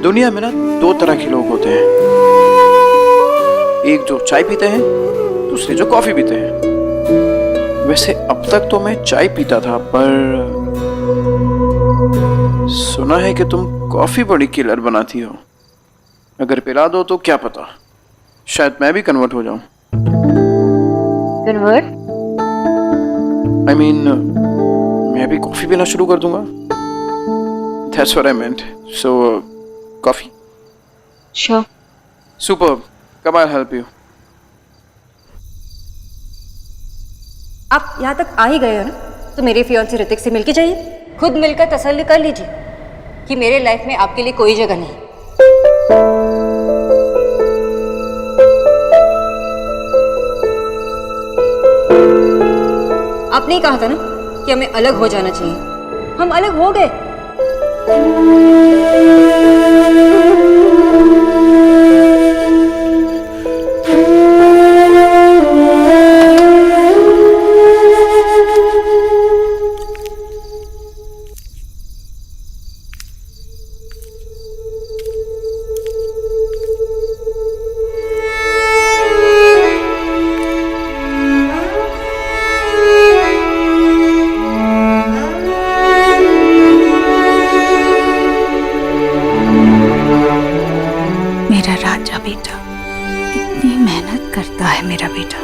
दुनिया में ना दो तरह के लोग होते हैं, एक जो चाय पीते हैं, दूसरे जो कॉफी पीते हैं। वैसे अब तक तो मैं चाय पीता था, पर सुना है कि तुम कॉफी बड़ी किलर बनाती हो। अगर पिला दो तो क्या पता, शायद मैं भी कन्वर्ट हो जाऊं। कन्वर्ट? I mean, मैं भी कॉफी पीना शुरू कर दूंगा। That's what I meant. So, coffee? Sure. Superb. Come, I'll help you. आप यहाँ तक आ ही गए हो ना, तो मेरे फियांसे ऋतिक से मिलके जाइए। खुद मिलकर तसल्ली कर लीजिए कि मेरे लाइफ में आपके लिए कोई जगह नहीं। आपने ही कहा था ना कि हमें अलग हो जाना चाहिए, हम अलग हो गए। मेरा राजा बेटा, कितनी मेहनत करता है मेरा बेटा।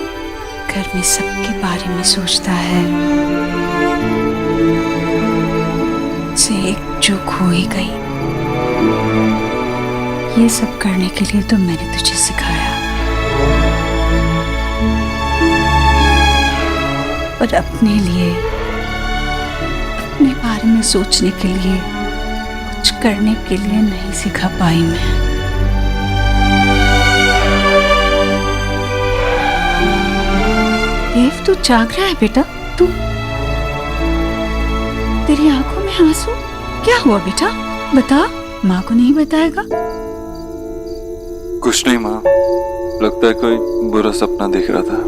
घर में सबके बारे में सोचता है। से एक चूक हो ही गई। ये सब करने के लिए तो मैंने तुझे सिखाया, पर अपने लिए, अपने बारे में सोचने के लिए, कुछ करने के लिए नहीं सिखा पाई मैं। देव, तू जाग रहा है बेटा? तू, तेरी आंखों में आंसू, क्या हुआ बेटा? बता, माँ को नहीं बताएगा? कुछ नहीं माँ, लगता है कोई बुरा सपना देख रहा था।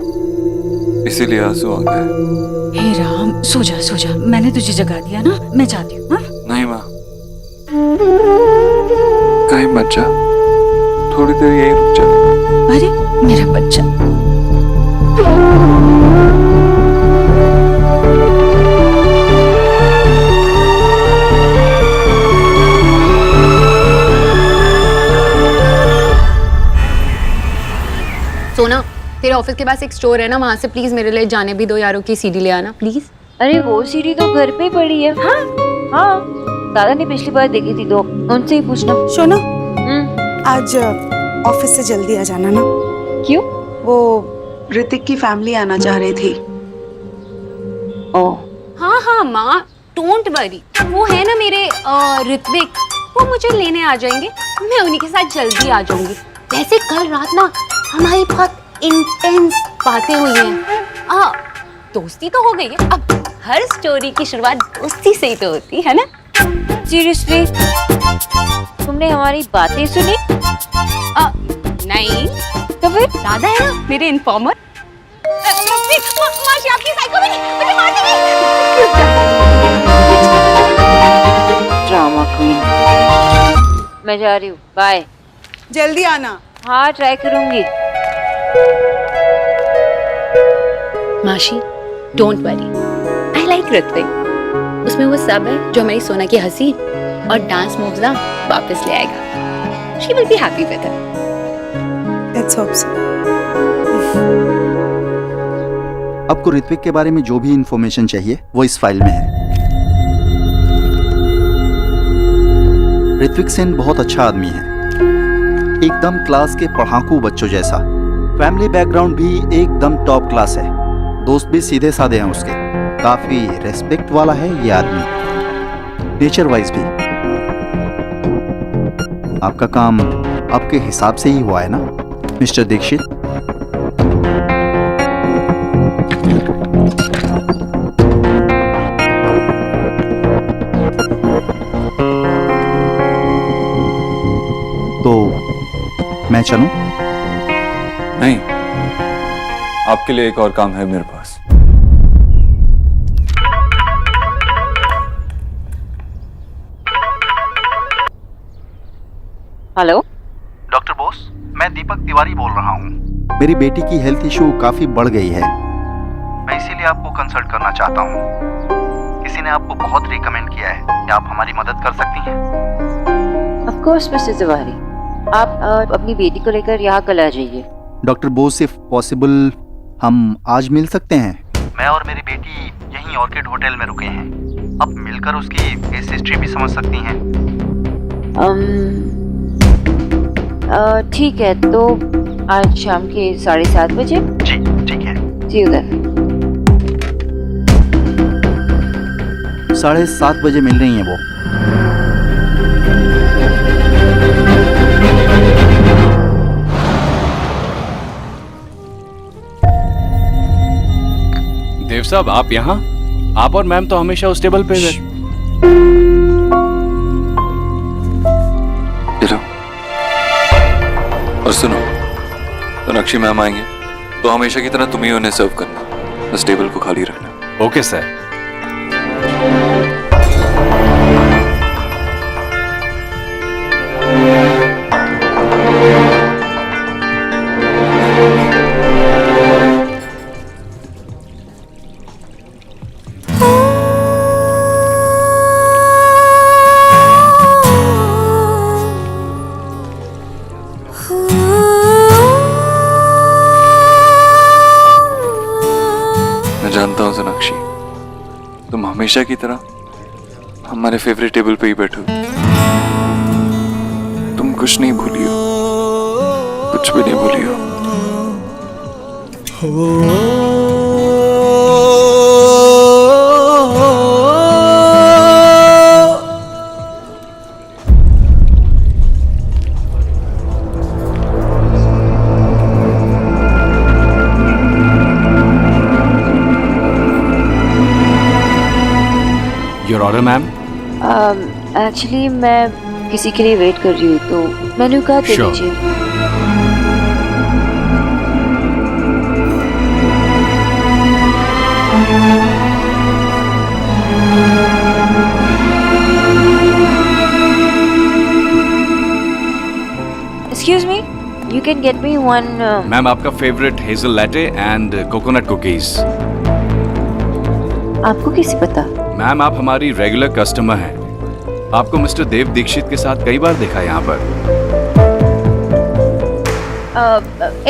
इसीलिए आंसू आ गए। हे राम, सो जा, मैंने तुझे जगा दिया ना, मैं जाती हूँ। हाँ? नहीं माँ, कहीं मत जा, थोड़ी देर यही रुक जा। अरे मेरा बच्चा, सोना, तेरे ऑफिस के पास एक स्टोर है ना, वहाँ से प्लीज मेरे लिए जाने भी दो यारों की सीडी ले आना प्लीज। अरे वो सीढ़ी तो घर पे पड़ी है। हाँ, दादा ने पिछली बार देखी थी तो उनसे ही पूछना। शोनो, आज ऑफिस से जल्दी आ जाना ना। क्यों? वो ऋतिक की फैमिली आना चाह रही थी। ओह, हाँ माँ, डोंट वरी, वो है ना मेरे ऋत्विक, वो मुझे लेने आ जाएंगे, मैं उन्हीं के साथ जल्दी आ जाऊंगी। वैसे कल रात ना हमारी बहुत इंटेंस बातें हुई हैं। दोस्ती तो हो गई है, अब हर स्टोरी की शुरुआत दोस्ती से ही तो होती है ना। सीरियसली तुमने हमारी बातें सुनी? नहीं तो फिर दादा है ना मेरे इन्फॉर्मर। मासी आपकी साइको मुझे मार देगी। Drama queen. मैं जा रही हूँ, बाय। जल्दी आना। हाँ, ट्राई करूंगी। Mashi, don't worry, I like Ritvik. उसमें वो सब है जो हमारी सोना की हंसी और डांस मूव्स ना वापस ले आएगा। She will be happy with it. Let's hope so. आपको ऋत्विक के बारे में जो भी इंफॉर्मेशन चाहिए वो इस फाइल में है। ऋत्विक सेन बहुत अच्छा आदमी है, एकदम क्लास के पढ़ाकू बच्चों जैसा। फैमिली बैकग्राउंड भी एकदम टॉप क्लास है, दोस्त भी सीधे साधे हैं उसके। काफी रेस्पेक्ट वाला है ये आदमी, नेचर वाइज भी। आपका काम आपके हिसाब से ही हुआ है ना मिस्टर दीक्षित? तो मैं चलूं? नहीं, आपके लिए एक और काम है मेरे पास। हेलो डॉक्टर बोस, मैं दीपक तिवारी बोल रहा हूँ। मेरी बेटी की हेल्थ इशू काफी बढ़ गई है, मैं इसीलिए आपको कंसल्ट करना चाहता हूँ। किसी ने आपको बहुत रिकमेंड किया है, क्या आप हमारी मदद कर सकती हैं? ऑफ कोर्स मिस्टर तिवारी, आप अपनी बेटी को लेकर यहाँ कल आ जाइए। डॉक्टर बोस, इफ पॉसिबल हम आज मिल सकते हैं? मैं और मेरी बेटी यहीं ऑर्किड होटल में रुके हैं, अब मिलकर उसकी केस हिस्ट्री भी समझ सकती हैं। ठीक है, तो आज शाम के 7:30 बजे। जी ठीक है। See you then. 7:30 बजे मिल रही हैं वो। देव साहब, आप यहाँ? आप और मैम तो हमेशा उस टेबल पे चलो, और सुनो, सोनाक्षी मैम आएंगे तो हमेशा की तरह तुम ही उन्हें सर्व करना, बस टेबल को खाली रखना। Okay sir. जानता हूँ सोनाक्षी, तुम हमेशा की तरह हमारे फेवरेट टेबल पे ही बैठो। तुम कुछ नहीं भूली हो, कुछ भी नहीं भूली हो। Your order ma'am. एक्चुअली मैं किसी के लिए वेट कर रही हूँ, तो मेन्यू कार्ड दे दीजिए। Excuse me, you can get me one. Ma'am आपका favourite hazel latte and coconut cookies. आपको कैसे पता? मैम आप हमारी रेगुलर कस्टमर हैं। आपको मिस्टर देव दीक्षित के साथ कई बार देखा है यहाँ पर।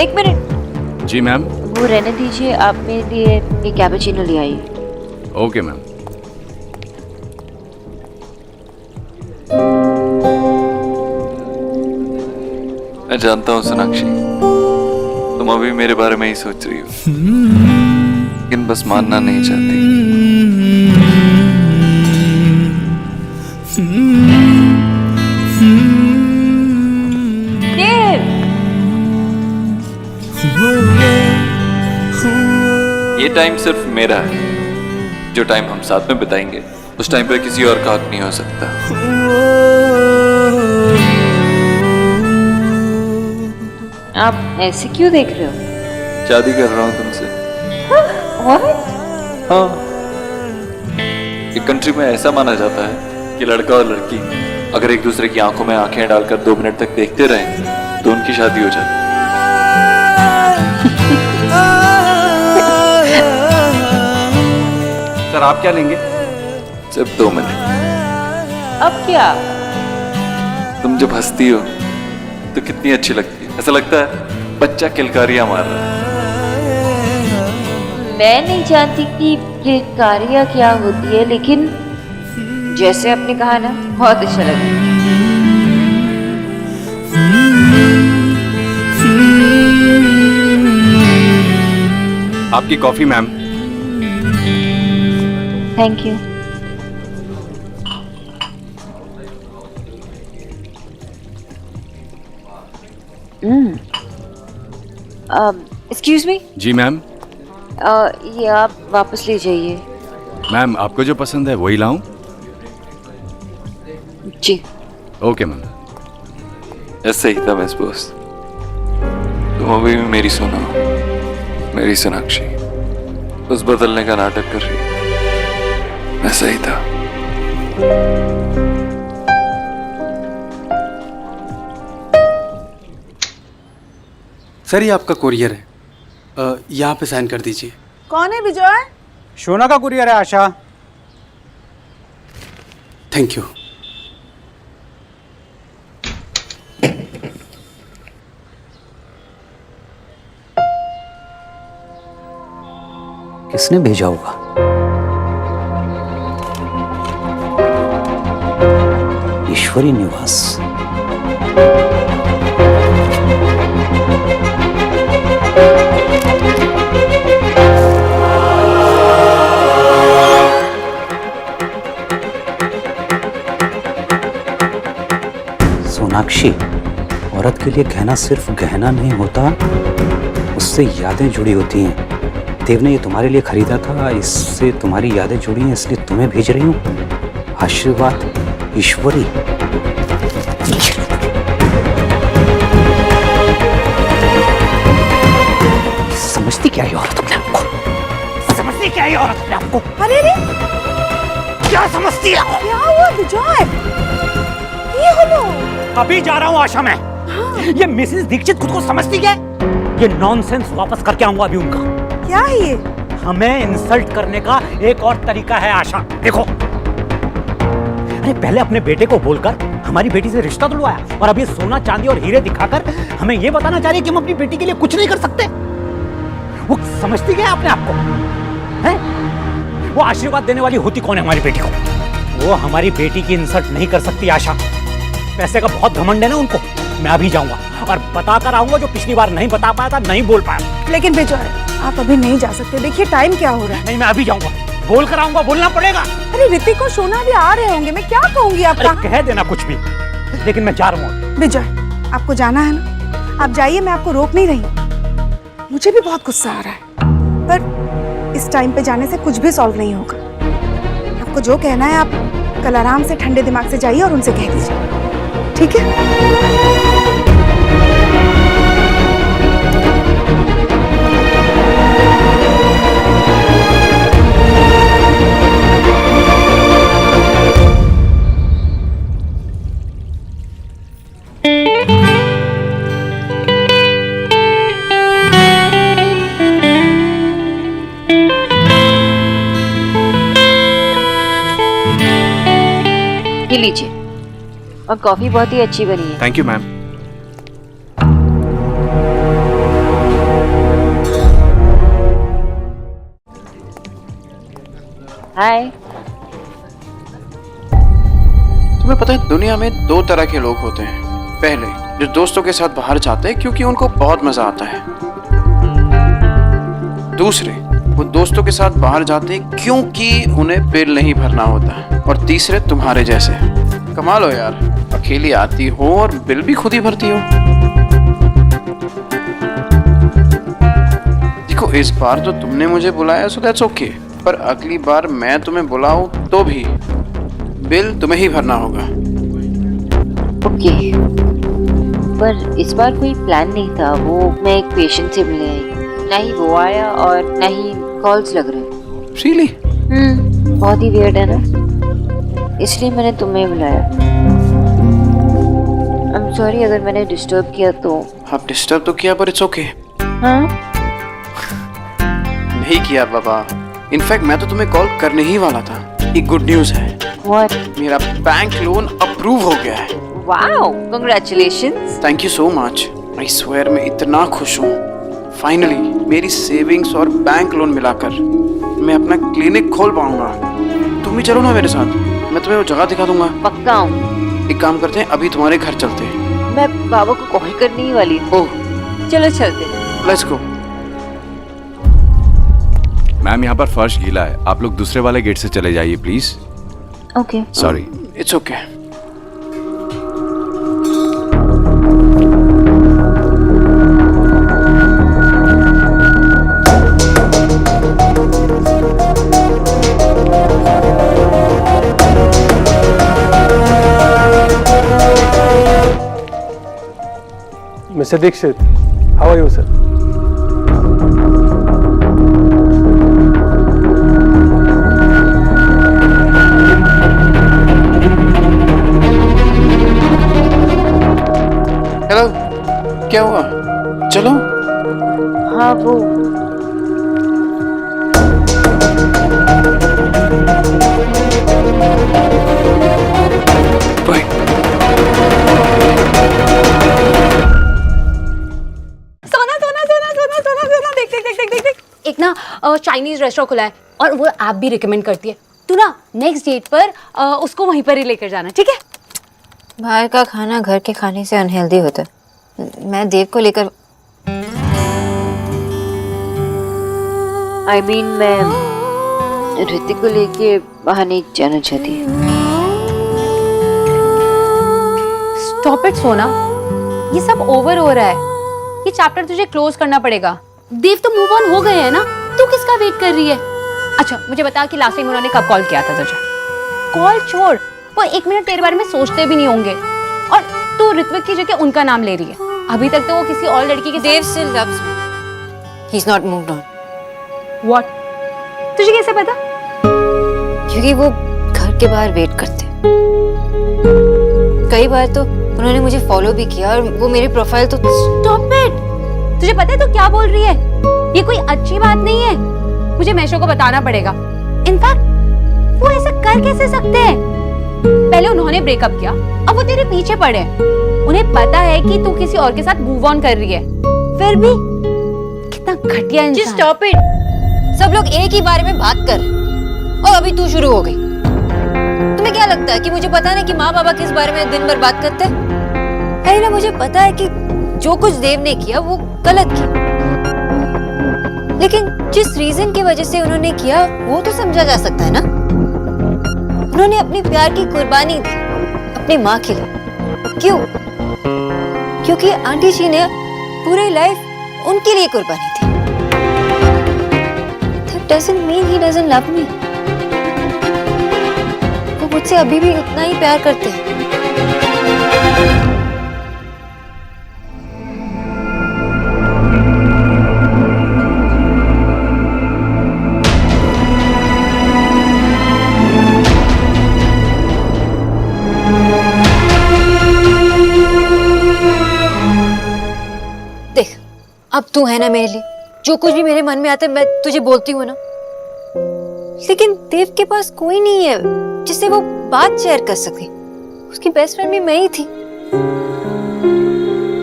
एक मिनट। जी मैम। वो रहने दीजिए, आप मेरे लिए एक कैपुचिनो ले आइए। Okay ma'am. मैं जानता हूँ सोनाक्षी, तुम अभी मेरे बारे में ही सोच रही हो, लेकिन बस मानना नहीं चाहती। ये टाइम सिर्फ मेरा है। जो टाइम हम साथ में बिताएंगे उस टाइम पे किसी और का हक नहीं हो सकता। आप ऐसे क्यों देख रहे हो? शादी कर रहा हूँ तुमसे। हाँ, एक कंट्री में ऐसा माना जाता है कि लड़का और लड़की अगर एक दूसरे की आंखों में आंखें डालकर 2 मिनट तक देखते रहें तो उनकी शादी हो जाती है। सर आप क्या लेंगे? सिर्फ 2 मिनट। अब क्या? तुम जब हंसती हो तो कितनी अच्छी लगती है। ऐसा लगता है बच्चा किलकारियां मार रहा है। मैं नहीं जानती कि किलकारियां क्या होती है, लेकिन जैसे आपने कहा ना, बहुत अच्छा लगा। आपकी coffee ma'am. Thank you. Excuse me. जी मैम। ये आप वापस ले जाइए। मैम आपको जो पसंद है वही लाऊं? जी। Okay ma'am. ऐसे ही था मिस बॉस। तुम अभी भी मेरी सोना हो, मेरी सोनाक्षी। बस बदलने का नाटक कर रही है। मैं सही था। सर ये आपका कोरियर है, यहाँ पे साइन कर दीजिए। कौन है विजय? शोना का कुरियर है आशा। Thank you. किसने भेजा होगा? ईश्वरी निवास। सोनाक्षी, औरत के लिए गहना सिर्फ गहना नहीं होता, उससे यादें जुड़ी होती हैं। देव ने ये तुम्हारे लिए खरीदा था, इससे तुम्हारी यादें जुड़ी हैं, इसलिए तुम्हें भेज रही हूँ। आशीर्वाद ईश्वरी। समझती क्या है औरत अपने आपको? समझती क्या है औरत अपने आपको? अरे रे, क्या समझती है? क्या हुआ विजय? ये हलो। अभी जा रहा हूँ आशा में। हाँ। ये मिसेस दीक्षित खुद को समझती क्या है? ये नॉनसेंस वापस करके आऊंगा अभी उनका। क्या है ये? हमें इंसल्ट करने का एक और तरीका है आशा। देखो, अरे पहले अपने बेटे को बोलकर हमारी बेटी से रिश्ता तुड़वाया, और अब ये सोना चांदी और हीरे दिखाकर हमें ये बताना चाह रही है कि हम अपनी बेटी के लिए कुछ नहीं कर सकते। वो समझती क्या है अपने आप को? है? वो आशीर्वाद देने वाली होती कौन है हमारी बेटी को? वो हमारी बेटी की इंसल्ट नहीं कर सकती आशा। पैसे का बहुत घमंड है ना उनको। मैं अभी जाऊंगा और बता कर आऊंगा जो पिछली बार नहीं बता पाया था, नहीं बोल पाया। लेकिन विजय, आप अभी नहीं जा सकते। देखिए टाइम क्या हो रहा है। नहीं, मैं अभी जाऊंगा, बोल कर आऊंगा, बोलना पड़ेगा। अरे ऋतिक और सोना भी आ रहे होंगे, मैं क्या कहूंगी आपका? कह देना कुछ भी, लेकिन मैं जा रहा हूँ। विजय, आपको जाना है ना, आप जाइए, मैं आपको रोक नहीं रही। मुझे भी बहुत गुस्सा आ रहा है, पर इस टाइम पे जाने से कुछ भी सॉल्व नहीं होगा। आपको जो कहना है आप कल आराम से ठंडे दिमाग से जाइए और उनसे कह दीजिए, ठीक है? ये लीजिए, और कॉफी बहुत ही अच्छी बनी है। Thank you ma'am. हाय। तुम्हें पता है दुनिया में दो तरह के लोग होते हैं। पहले जो दोस्तों के साथ बाहर जाते हैं क्योंकि उनको बहुत मजा आता है। दूसरे वो दोस्तों के साथ बाहर जाते हैं क्योंकि उन्हें बिल नहीं भरना होता। और तीसरे तुम्हारे जैसे। कमाल हो यार, अकेली आती हो और बिल भी खुद ही भरती हो। देखो इस बार तो तुमने मुझे बुलाया सो दैट्स ओके, पर अगली बार मैं तुम्हें बुलाऊं तो भी बिल तुम्हें ही भरना होगा। ओके, पर इस बार कोई प्लान नहीं था। वो मैं एक पेशेंट से मिले आई, ना ही वो आया और ना ही कॉल्स लग रहे। Really? बहुत ही वियर्ड है ना, इसलिए मैंने तुम्हें बुलाया। I'm sorry अगर मैंने डिस्टर्ब किया तो। आप डिस्टर्ब तो किया पर इट्स ओके। हाँ? नहीं किया बाबा, इनफैक्ट मैं तो तुम्हें कॉल करने ही वाला था। ये गुड न्यूज है। What? मेरा बैंक लोन अप्रूव हो गया है। Wow, congratulations. Thank you so much. I swear मैं इतना खुश हूँ। फाइनली मेरी सेविंग्स और बैंक लोन मिलाकर मैं अपना क्लिनिक खोल पाऊंगा। तुम भी चलो ना मेरे साथ, मैं तुम्हें वो जगह दिखा दूंगा। पक्का हूँ। एक काम करते हैं, अभी तुम्हारे घर चलते हैं। मैं बाबा को कॉल करने ही वाली थी। ओह, चलो चलते हैं। Let's go. मैम यहाँ पर फर्श गीला है, आप लोग दूसरे वाले गेट से चले जाइए please. Okay. Sorry. It's okay. Mr. Dixit, how are you, sir? Hello, क्या हुआ? चलो। हाँ वो एक ना चाइनीज रेस्टोरेंट खुला है और वो ऐप भी रिकमेंड करती है। तू ना नेक्स्ट डेट पर उसको वहीं पर ही लेकर जाना, ठीक है? बाहर का खाना घर के खाने से अनहेल्दी होता है। मैं देव को लेकर मैं ऋतिक को लेके बाहर नहीं जाना चाहती। स्टॉप इट सोना, ये सब ओवर हो रहा है। ये चैप्टर तुझे क्लोज करना पड़ेगा। देव तो मूव ऑन हो गए हैं ना, तू किसका वेट कर रही है? अच्छा मुझे बता कि लास्ट टाइम उन्होंने कब कॉल किया था तुझे? कॉल छोड़, वो 1 मिनट तेरे बारे में सोचते भी नहीं होंगे। और तू ऋत्विक की जगह उनका नाम ले रही है। अभी तक तो वो किसी और लड़की के देव still loves me. He's not moved on. What? तुझे कैसे पता? क्योंकि वो घर के बाहर वेट करते। कई बार तो उन्होंने मुझे फॉलो भी किया और वो मेरी प्रोफाइल तो। Stop it! तुझे पता है तू क्या बोल रही है? ये कोई अच्छी बात नहीं है। मुझे मैशो को बताना पड़ेगा। इनफैक्ट वो ऐसा कर कैसे सकते हैं? पहले उन्होंने ब्रेकअप किया, अब वो तेरे पीछे पड़े हैं। उन्हें पता है कि तू किसी और के साथ मूव ऑन कर रही है, फिर भी कितना घटिया इंसान। Just stop it! सब लोग एक ही बारे में बात कर और अभी तू शुरू हो गई। तुम्हें क्या लगता है कि मुझे पता नहीं कि माँ बाबा किस बारे में दिन भर बात करते हैं? अरे ना, मुझे पता है कि जो कुछ देव ने किया वो गलत किया, लेकिन जिस रीजन की वजह से उन्होंने किया वो तो समझा जा सकता है ना। उन्होंने अपने प्यार की कुर्बानी दी अपनी माँ के लिए। क्यों? क्योंकि आंटी जी ने पूरी लाइफ उनके लिए कुर्बानी दी। That doesn't mean he doesn't love me. वो मुझसे अभी भी उतना ही प्यार करते हैं। देख, अब तू है ना मेरे लिए। जो कुछ भी मेरे मन में आता है मैं तुझे बोलती हूँ ना। लेकिन देव के पास कोई नहीं है जिससे वो बात शेयर कर सके। उसकी बेस्ट फ्रेंड भी मैं ही थी।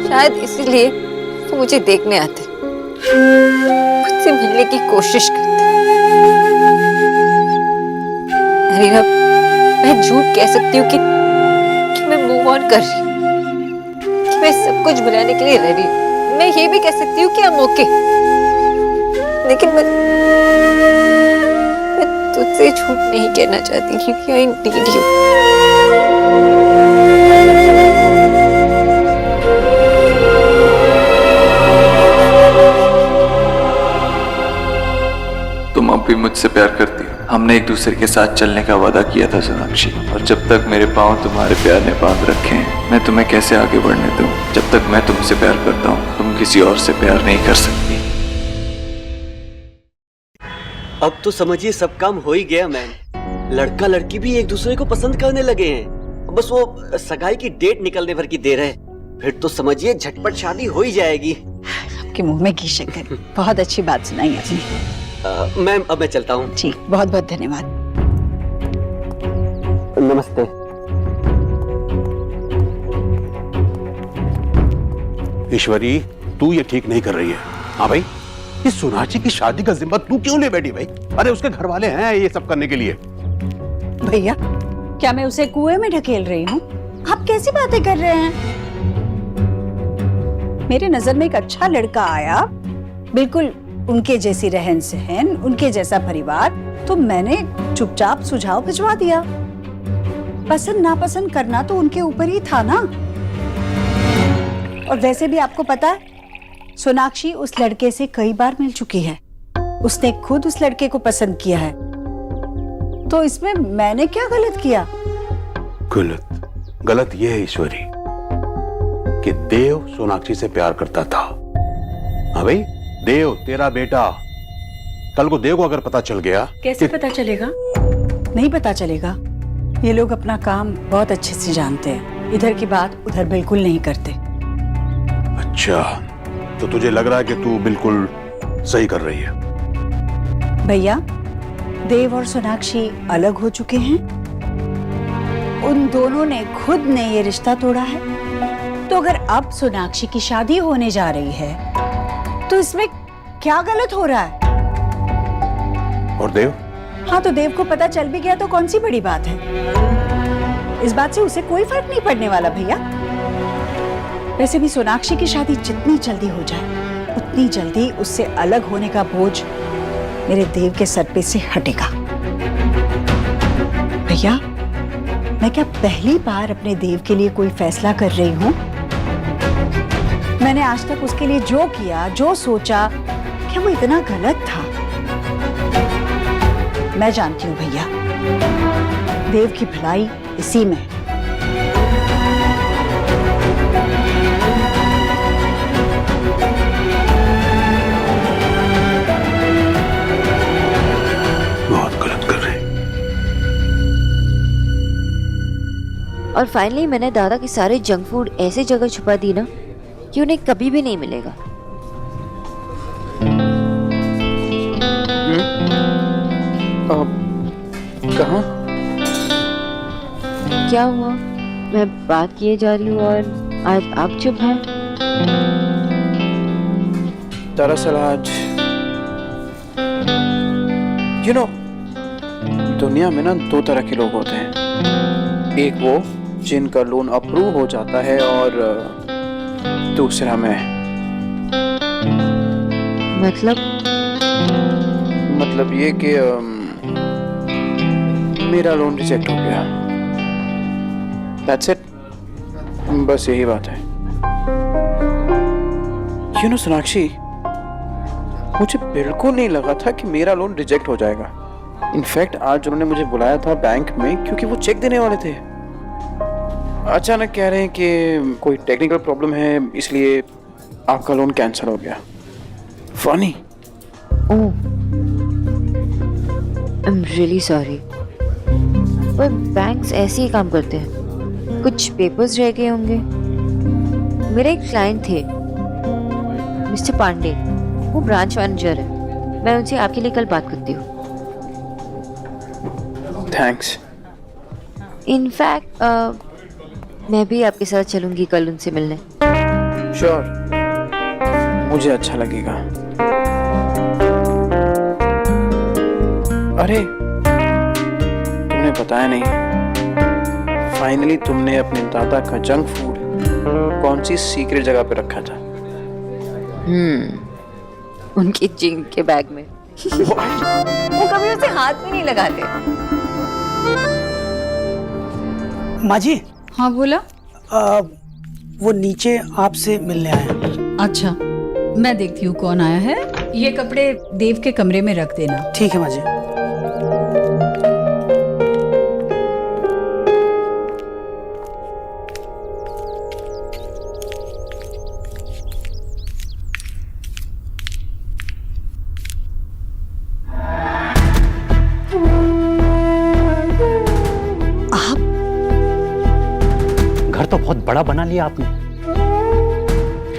शायद इसीलिए वो मुझे देखने आते, मुझसे मिलने की कोशिश करते। अरीना, मैं झूठ कह सकती हूँ कि मैं मूव ऑन कर रही हूँ, कि मैं सब कुछ भुलाने के लिए रेडी हूँ। मैं ये भी कह सकती हूँ कि I'm okay, लेकिन मैं तुझसे झूठ नहीं कहना चाहती क्योंकि I need you। तुम अब भी मुझसे प्यार करती हो। हमने एक दूसरे के साथ चलने का वादा किया था सोनाक्षी, और जब तक मेरे पाँव तुम्हारे प्यार ने बांध रखे हैं, मैं तुम्हें कैसे आगे बढ़ने दूं? जब तक मैं तुमसे प्यार करता हूँ, तुम किसी और से प्यार नहीं कर सकती। अब तो समझिए सब काम हो ही गया मैम। लड़का लड़की भी एक दूसरे को पसंद करने लगे हैं। बस वो सगाई की डेट निकलने भर की देर है, फिर तो समझिए झटपट शादी हो ही जाएगी। आपके मुंह में घी शक्कर। बहुत अच्छी बात सुनाई आपने। मैम अब मैं चलता हूँ। जी बहुत बहुत धन्यवाद। नमस्ते। ईश्वरी, तू ये ठीक नहीं कर रही है। हाँ भाई, इस सोनाक्षी की शादी का जिम्मा तू क्यों ले बैठी भाई? अरे उसके घर वाले हैं ये सब करने के लिए। भैया, क्या मैं उसे कुएं में ढकेल रही हूँ? आप कैसी बातें कर रहे हैं? मेरे नजर में एक अच्छा लड़का आया, बिल्कुल उनके जैसी रहन सहन, उनके जैसा परिवार, तो मैंने चुपचाप सुझाव भिजवा दिया। पसंद नापसंद करना तो उनके ऊपर ही था ना। और वैसे भी आपको पता है, सोनाक्षी उस लड़के से कई बार मिल चुकी है। उसने खुद उस लड़के को पसंद किया है, तो इसमें मैंने क्या गलत किया? गलत ये है ईश्वरी कि देव सोनाक्षी से प्यार करता था। हाँ भाई, देव तेरा बेटा, कल को देव को अगर पता चल गया। कैसे पता चलेगा? नहीं पता चलेगा। ये लोग अपना काम बहुत अच्छे से जानते हैं, इधर की बात उधर बिल्कुल नहीं करते। अच्छा, तो तुझे लग रहा है कि तू बिल्कुल सही कर रही है। भैया, देव और सोनाक्षी अलग हो चुके हैं। उन दोनों ने खुद ने ये रिश्ता तोड़ा है, तो अगर अब सोनाक्षी की शादी होने जा रही है तो इसमें क्या गलत हो रहा है? और देव? हाँ, तो देव को पता चल भी गया तो कौन सी बड़ी बात है? इस बात से उसे कोई फर्क नहीं पड़ने वाला भैया। वैसे भी सोनाक्षी की शादी जितनी जल्दी हो जाए, उतनी जल्दी उससे अलग होने का बोझ मेरे देव के सर पे से हटेगा। भैया, मैं क्या पहली बार अपने देव के लिए कोई फैसला कर रही हूँ? मैंने आज तक उसके लिए जो किया, जो सोचा, क्या वो इतना गलत था? मैं जानती हूँ भैया, देव की भलाई इसी में है। बहुत गलत कर रहे हैं। और फाइनली मैंने दादा के सारे जंक फूड ऐसी जगह छुपा दी ना कि उन्हें कभी भी नहीं मिलेगा। कहाँ? क्या हुआ? मैं बात किए जा रही हूँ और आज आप चुप हैं। दरअसल आज दुनिया में ना दो तरह के लोग होते हैं। एक वो जिनका लोन अप्रूव हो जाता है और दूसरा मैं। मतलब ये कि मेरा लोन रिजेक्ट हो गया। That's it. बस यही बात है। सोनाक्षी, मुझे बिल्कुल नहीं लगा था कि मेरा लोन रिजेक्ट हो जाएगा। इनफैक्ट आज उन्होंने मुझे बुलाया था बैंक में क्योंकि वो चेक देने वाले थे। अचानक कह रहे हैं कि कोई टेक्निकल प्रॉब्लम है, इसलिए आपका लोन कैंसिल हो गया। Funny. Oh, I am really sorry. पर बैंक्स ऐसे ही काम करते हैं, कुछ पेपर्स रह गए होंगे। मेरे एक क्लाइंट थे, मिस्टर पांडे, वो ब्रांच मैनेजर है। मैं उनसे आपके लिए कल बात करती हूँ। थैंक्स। इनफैक्ट मैं भी आपके साथ चलूंगी कल उनसे मिलने। श्योर, मुझे अच्छा लगेगा। अरे तुमने बताया नहीं, फाइनली तुमने अपने दादा का जंक फूड कौन सी सीक्रेट जगह पे रखा था? उनकी जीन के बैग में। वो कभी उसे हाथ में नहीं लगाते। माँ जी। हाँ बोला। वो नीचे आपसे मिलने आया। अच्छा, मैं देखती हूँ कौन आया है। ये कपड़े देव के कमरे में रख देना। ठीक है माँ जी। तो बहुत बड़ा बना लिया आपने,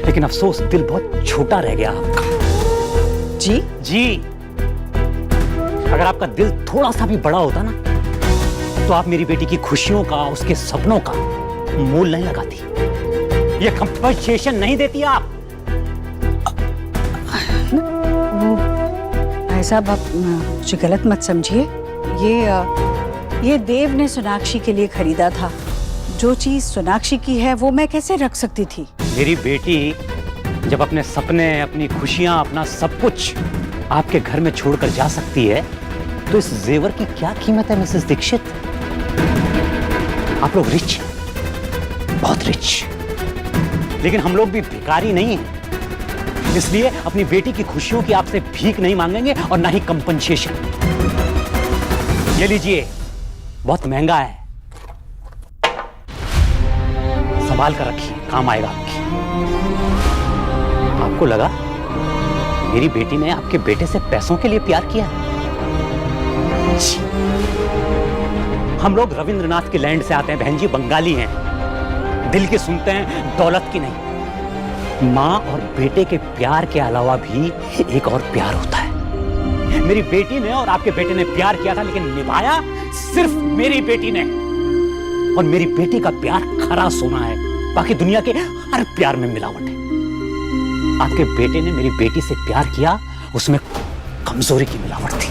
लेकिन अफसोस दिल बहुत छोटा रह गया आपका। जी जी, अगर आपका दिल थोड़ा सा भी बड़ा होता ना, तो आप मेरी बेटी की खुशियों का, उसके सपनों का मोल नहीं लगाती, ये कंपनसेशन नहीं देती आप। भाई साहब, आप मुझे गलत मत समझिए। ये देव ने सोनाक्षी के लिए खरीदा था। जो चीज सोनाक्षी की है वो मैं कैसे रख सकती थी? मेरी बेटी जब अपने सपने, अपनी खुशियां, अपना सब कुछ आपके घर में छोड़कर जा सकती है, तो इस जेवर की क्या कीमत है मिसेस दीक्षित? आप लोग रिच हैं, बहुत रिच, लेकिन हम लोग भी भिखारी नहीं हैं। इसलिए अपनी बेटी की खुशियों की आपसे भीख नहीं मांगेंगे और ना ही कंपनसेशन। ये लीजिए, बहुत महंगा है, संभाल कर रखिए, काम आएगा आपकी। आपको लगा मेरी बेटी ने आपके बेटे से पैसों के लिए प्यार किया? हम लोग रविंद्रनाथ के लैंड से आते हैं बहन जी, बंगाली हैं, दिल की सुनते हैं, दौलत की नहीं। माँ और बेटे के प्यार के अलावा भी एक और प्यार होता है। मेरी बेटी ने और आपके बेटे ने प्यार किया था, लेकिन निभाया सिर्फ मेरी बेटी ने। और मेरी बेटी का प्यार खरा सोना है, बाकी दुनिया के हर प्यार में मिलावट है। आपके बेटे ने मेरी बेटी से प्यार किया, उसमें कमजोरी की मिलावट थी।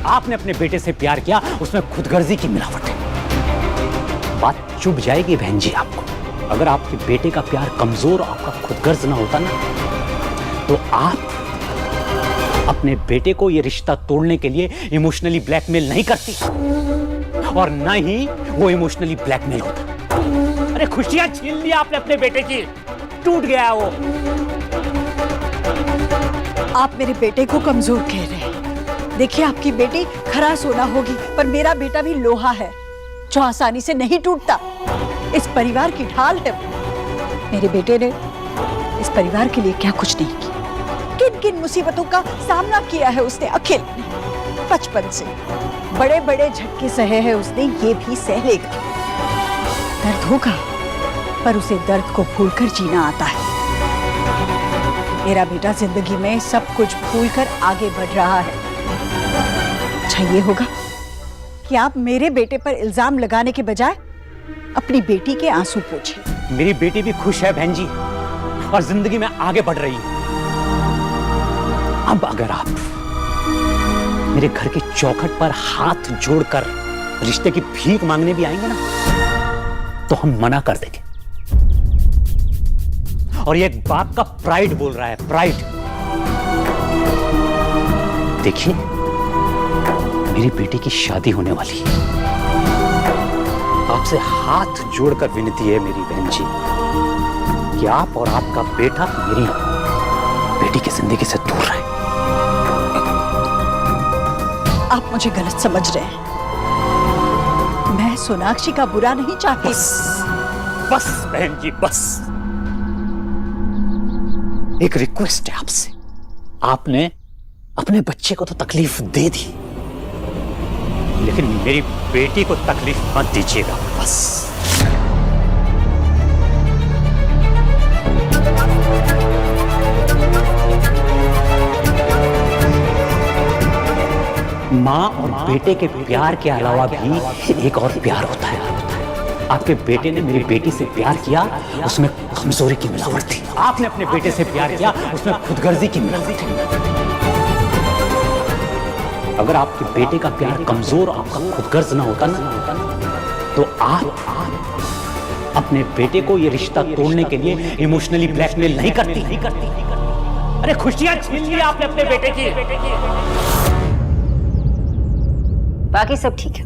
आपने अपने बेटे से प्यार किया, उसमें खुदगर्जी की मिलावट है। बात चुभ जाएगी बहन जी आपको। अगर आपके बेटे का प्यार कमजोर और आपका खुदगर्ज ना होता ना, तो आप अपने बेटे को यह रिश्ता तोड़ने के लिए इमोशनली ब्लैकमेल नहीं करती, और ना ही वो इमोशनली ब्लैकमेल होता। अरे खुशियां छीन ली आपने अपने बेटे की, टूट गया वो। आप मेरे बेटे को कमजोर कह रहे हैं। देखिए, आपकी बेटी खरा सोना होगी, पर मेरा बेटा भी लोहा है जो आसानी से नहीं टूटता। इस परिवार की ढाल है वो। मेरे बेटे ने इस परिवार के लिए क्या कुछ नहीं किया। किन किन मुसीबतों का सामना किया है उसने अकेले। बचपन से बड़े बड़े झटके सहे हैं उसने, ये भी सह लेगा। दर्द होगा, पर उसे दर्द को भूलकर जीना आता है। मेरा बेटा जिंदगी में सब कुछ भूलकर आगे बढ़ रहा है। अच्छा ये होगा कि आप मेरे बेटे पर इल्जाम लगाने के बजाय अपनी बेटी के आंसू पोंछिए। मेरी बेटी भी खुश है बहन जी, और जिंदगी में आगे बढ़ रही है। अब अगर आप मेरे घर की चौखट पर हाथ जोड़कर रिश्ते की भीख मांगने भी आएंगे ना, तो हम मना कर देंगे। और ये एक बाप का प्राइड बोल रहा है, प्राइड। देखिए, मेरी बेटी की शादी होने वाली है। आपसे हाथ जोड़कर विनती है मेरी बहन जी कि आप और आपका बेटा मेरी बेटी की जिंदगी से दूर रहे। आप मुझे गलत समझ रहे हैं। मैं सोनाक्षी का बुरा नहीं चाहती। बस बहन जी, बस एक रिक्वेस्ट है आपसे। आपने अपने बच्चे को तो तकलीफ दे दी, लेकिन मेरी बेटी को तकलीफ मत दीजिएगा। बस माँ और बेटे के प्यार के अलावा भी एक और प्यार होता है, आपके बेटे ने मेरी बेटी से प्यार किया, उसमें कमजोरी की मिलावट थी। आपने अपने बेटे से प्यार किया, उसमें खुदगर्जी की मिलावट थी। अगर आपके बेटे का प्यार कमजोर, आपका खुदगर्ज ना होता ना, तो आप अपने बेटे को ये रिश्ता तोड़ने के लिए इमोशनली ब्लैकमेल नहीं करती। अरे खुशियां छीन ली आपने अपने बेटे की। बाकी सब ठीक है।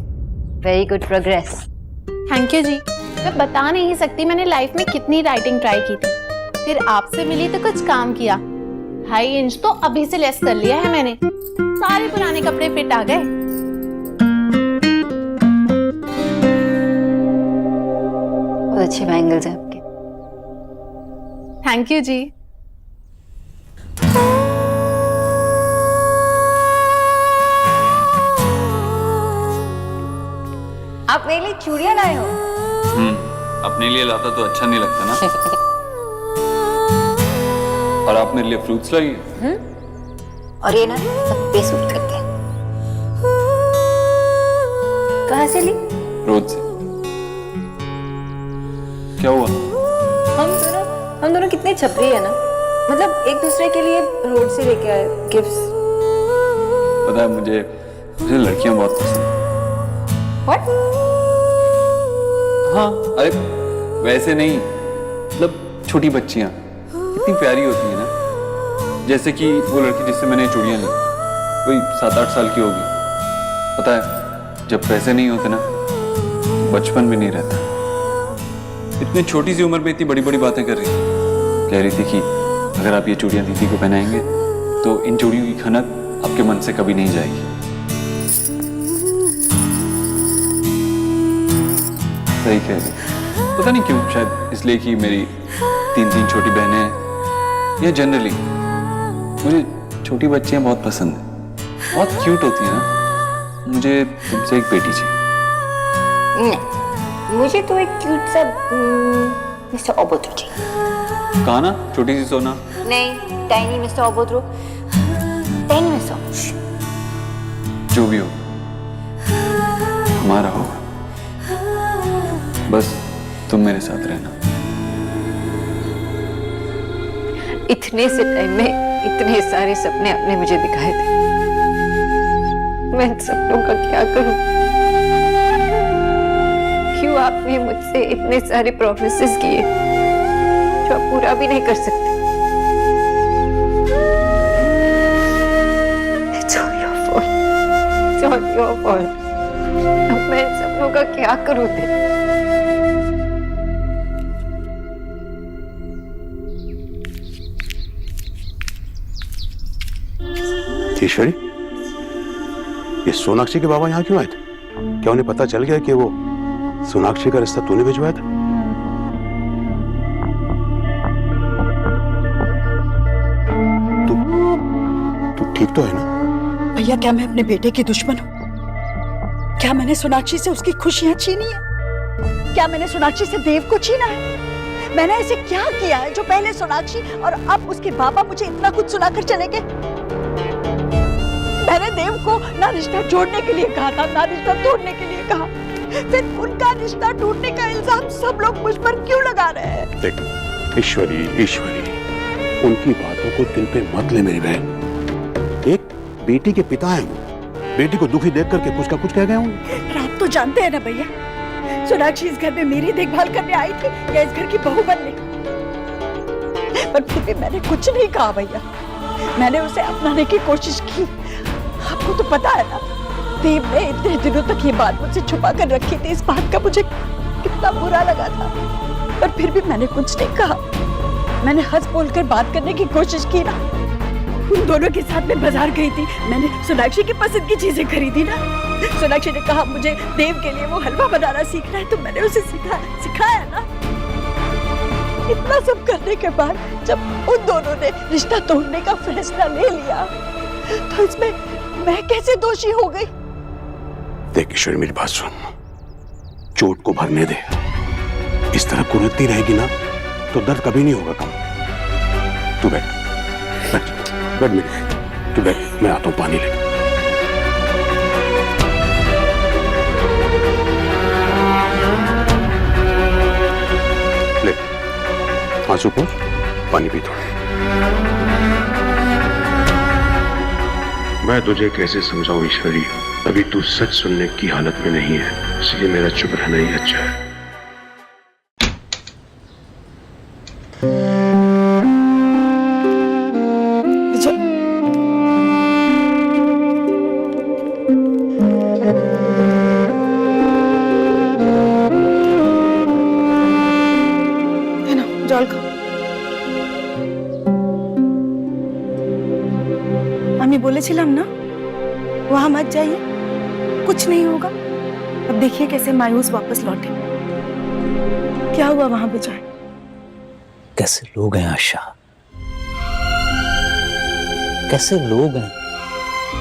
Very good progress. Thank you जी। मैं बता नहीं सकती मैंने लाइफ में कितनी राइटिंग ट्राई की थी, फिर आपसे मिली तो कुछ काम किया। 2.5 इंच तो अभी से लेस कर लिया है मैंने। सारे पुराने कपड़े फिट आ गए। बहुत अच्छे बैंगल्स हैं आपके। थैंक यू जी। आप मेरे लिए चूड़ियां लाए हो? अपने लिए लाता तो अच्छा नहीं लगता ना। और आप मेरे लिए फ्रूट्स लाई। और ये ना सब पे सूट करते हैं। कहाँ से ली? रोज से। क्या हुआ? हम दोनों कितने छपरी है ना, मतलब एक दूसरे के लिए रोड से लेके आए गिफ्ट्स। पता है मुझे लड़कियां बहुत पसंद हैं। What? हाँ, अरे वैसे नहीं, मतलब छोटी बच्चियां कितनी प्यारी होती है ना। जैसे कि वो लड़की जिससे मैंने चूड़ियां ली, कोई 7-8 साल की होगी। पता है जब पैसे नहीं होते ना, बचपन भी नहीं रहता। इतनी छोटी सी उम्र में इतनी बड़ी बड़ी बातें कर रही थी। कह रही थी कि अगर आप ये चूड़ियां दीदी को पहनाएंगे तो इन चूड़ियों की खनक आपके मन से कभी नहीं जाएगी। सही कह रही। पता नहीं क्यों, शायद इसलिए कि मेरी 3 छोटी बहनें हैं, या जनरली मुझे छोटी बच्चियां बहुत पसंद हैं। बहुत क्यूट होती हैं ना। मुझे तुमसे एक बेटी चाहिए। मुझे तो एक क्यूट सा मिस्टर ओबोत्रो चाहिए। कहा ना, छोटी सी सोना। नहीं, टाइनी मिस्टर ओबोत्रो। Tiny mister. जो भी हो हमारा होगा, बस तुम मेरे साथ रहना। इतने से टाइम में इतने सारे सपने आपने मुझे दिखाए थे, मैं इन सपनों का क्या करूं? क्यों आपने मुझसे इतने सारे प्रोमिसेस किए जो आप पूरा भी नहीं कर सकते? It's all your fault. It's all your fault. अब मैं इन सपनों का क्या करूं? ईश्वरी, ये सोनाक्षी के बाबा यहाँ क्यों आए थे? क्या उन्हें पता चल गया कि वो सोनाक्षी का रिश्ता तूने भिजवाया था? तू ठीक तो है ना? भैया, क्या मैं अपने बेटे की दुश्मन हूँ? क्या मैंने सोनाक्षी से उसकी खुशियां छीनी है? क्या मैंने सोनाक्षी से देव को छीना है? मैंने ऐसे क्या किया है जो पहले सोनाक्षी और अब उसके बाबा मुझे इतना कुछ सुनाकर चले गए? मैंने देव को ना रिश्ता जोड़ने के लिए कहा था, ना रिश्ता तोड़ने के लिए कहा। फिर उनका रिश्ता टूटने का इल्जाम सब लोग मुझ पर क्यों लगा रहे हैं? देख ईश्वरी, उनकी बातों को दिल पे मत ले मेरी बहन। एक बेटी के पिता हैं वो, बेटी को दुखी देख करके कुछ का कुछ कह गए होंगे। आप तो जानते हैं ना भैया, सोनाक्षी इस घर में मेरी देखभाल करने आई थी या इस घर की बहू बनने? पर फिर भी मैंने कुछ नहीं कहा भैया। मैंने उसे अपनाने की कोशिश की। आपको तो पता है ना, देव ने इतने दिनों तक ये बात मुझसे छुपा कर रखी थी। इस बात का मुझे कितना बुरा लगा था, पर फिर भी मैंने कुछ नहीं कहा। मैंने हंस बोलकर बात करने की कोशिश की ना। उन दोनों के साथ मैं बाजार गई थी, मैंने सोनाक्षी की पसंद की चीजें खरीदी ना। सोनाक्षी ने कहा मुझे देव के लिए वो हलवा बनाना सीखना है, तो मैंने उसे सिखाया ना। इतना सब करने के बाद जब उन दोनों ने रिश्ता तोड़ने का फैसला ले लिया, तो इसमें मैं कैसे दोषी हो गई? देख ईश्वरी, मेरी बात सुन, चोट को भरने दे। इस तरह कुरेदती रहेगी ना तो दर्द कभी नहीं होगा कम। तू बैठ मेरी, तू बैठ, मैं आता हूं पानी लेकर। बाजू पर पानी पी दो। मैं तुझे कैसे समझाऊं ईश्वरी, अभी तू सच सुनने की हालत में नहीं है, इसलिए मेरा चुप रहना ही अच्छा है। जल खाओ। আমি বলেছিলাম না वहां मत जाइए, कुछ नहीं होगा। अब देखिए कैसे मायूस वापस लौटे। क्या हुआ वहां पे जाए? कैसे लोग हैं आशा, कैसे लोग हैं।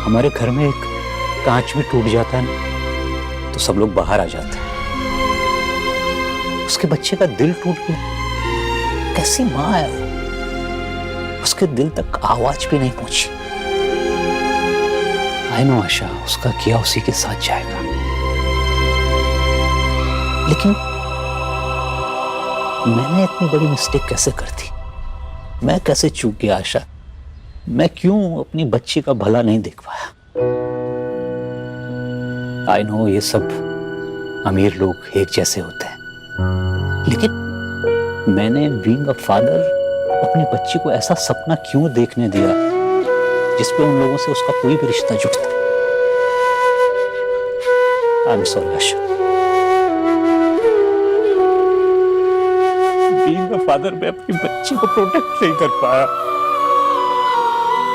हमारे घर में एक कांच भी टूट जाता है ना तो सब लोग बाहर आ जाते हैं। उसके बच्चे का दिल टूट गया, कैसी माँ है, उसके दिल तक आवाज भी नहीं पहुंची। आई नो आशा, उसका किया उसी के साथ जाएगा, लेकिन मैंने इतनी बड़ी मिस्टेक कैसे कर दी? मैं कैसे चूक गया आशा? मैं क्यों अपनी बच्ची का भला नहीं देख पाया? आई नो ये सब अमीर लोग एक जैसे होते हैं, लेकिन मैंने बीइंग अ फादर अपनी बच्ची को ऐसा सपना क्यों देखने दिया जिसपे उन लोगों से उसका कोई भी रिश्ता जुड़ता? I am sorry Asha. Being a father मैं अपनी बच्ची को प्रोटेक्ट नहीं कर पाया।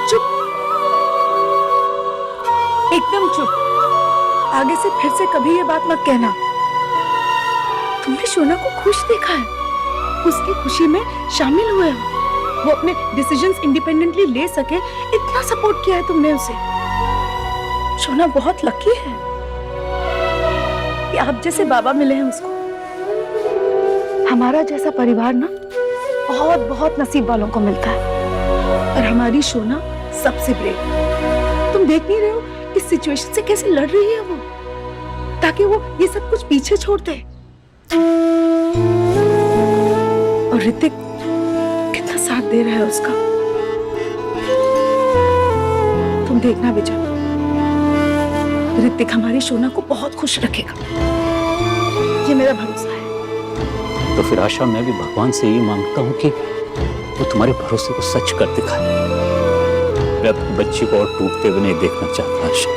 चुप, एकदम चुप। आगे से फिर से कभी ये बात मत कहना। तुमने शोना को खुश देखा है, उसकी खुशी में शामिल हुए हो, वो अपने डिसीजंस इंडिपेंडेंटली ले सके, इतना सपोर्ट किया है तुमने उसे। शोना बहुत लकी है कि आप जैसे बाबा मिले हैं उसको। हमारा जैसा परिवार ना बहुत बहुत नसीब वालों को मिलता है, और हमारी शोना सबसे ब्रेव। तुम देख नहीं रहे हो इस सिचुएशन से कैसे लड़ रही है वो, ताकि वो ये सब कुछ पीछे छोड़ दे। और ऋतिक कितना साथ दे रहा है उसका। तुम देखना विजय, ऋतिक हमारी शोना को बहुत खुश रखेगा, ये मेरा भरोसा है। तो फिर आशा मैं भी भगवान से यही मांगता हूँ कि वो तुम्हारे भरोसे को सच कर दिखाए। मैं अपनी बच्ची को और टूटते हुए नहीं देखना चाहता आशा।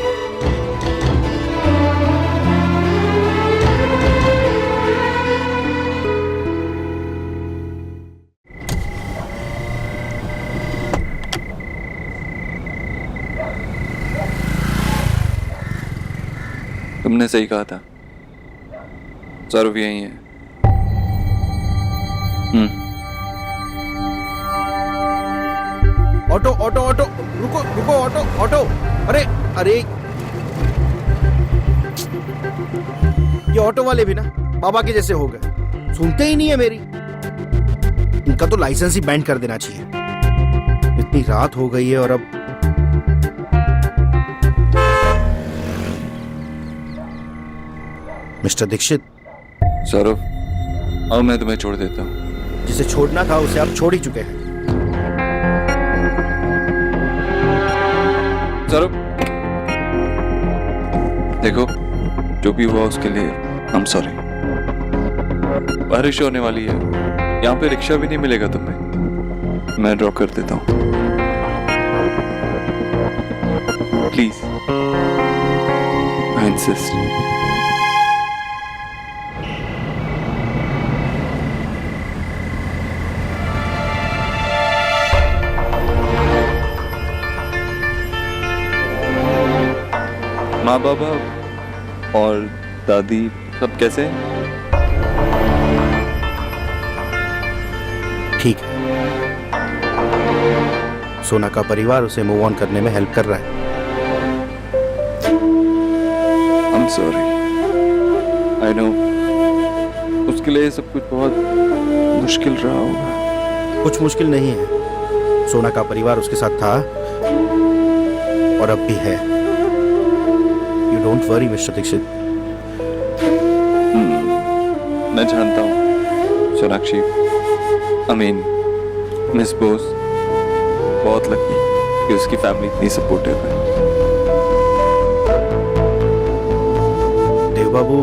तुमने सही कहा था, सौरभ यही है। ऑटो ऑटो ऑटो, रुको रुको, ऑटो ऑटो, अरे अरे ये ऑटो वाले भी ना बाबा के जैसे हो गए, सुनते ही नहीं है मेरी। इनका तो लाइसेंस ही बैंड कर देना चाहिए। इतनी रात हो गई है और अब मिस्टर दीक्षित। सौरभ, अब मैं तुम्हें छोड़ देता हूँ। जिसे छोड़ना था उसे आप छोड़ ही चुके हैं। सौरभ, देखो जो भी हुआ उसके लिए I'm sorry। बारिश होने वाली है, यहाँ पे रिक्शा भी नहीं मिलेगा तुम्हें, मैं ड्रॉप कर देता हूँ। Please, I insist। माँ बाबा और दादी सब कैसे हैं? ठीक है। सोना का परिवार उसे मूव ऑन करने में हेल्प कर रहा है। I'm sorry। I know उसके लिए सब कुछ बहुत मुश्किल रहा होगा। कुछ मुश्किल नहीं है, सोना का परिवार उसके साथ था और अब भी है। You don't worry, mister Dixit. मैं जानता हूँ सोनाक्षी, मीन मिस बोस बहुत लकी कि उसकी फैमिली इतनी सपोर्टिव है। देव बाबू,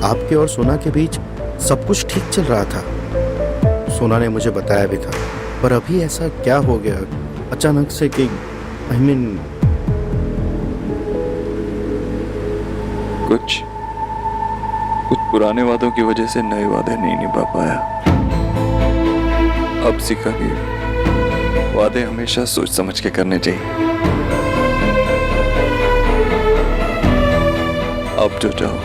आपके और सोना के बीच सब कुछ ठीक चल रहा था। सोना ने मुझे बताया भी था, पर अभी ऐसा क्या हो गया अचानक से कि आई मीन कुछ पुराने वादों की वजह से नए वादे नहीं निभा पाया। अब सीखा कि वादे हमेशा सोच समझ के करने चाहिए। अब जो चाहो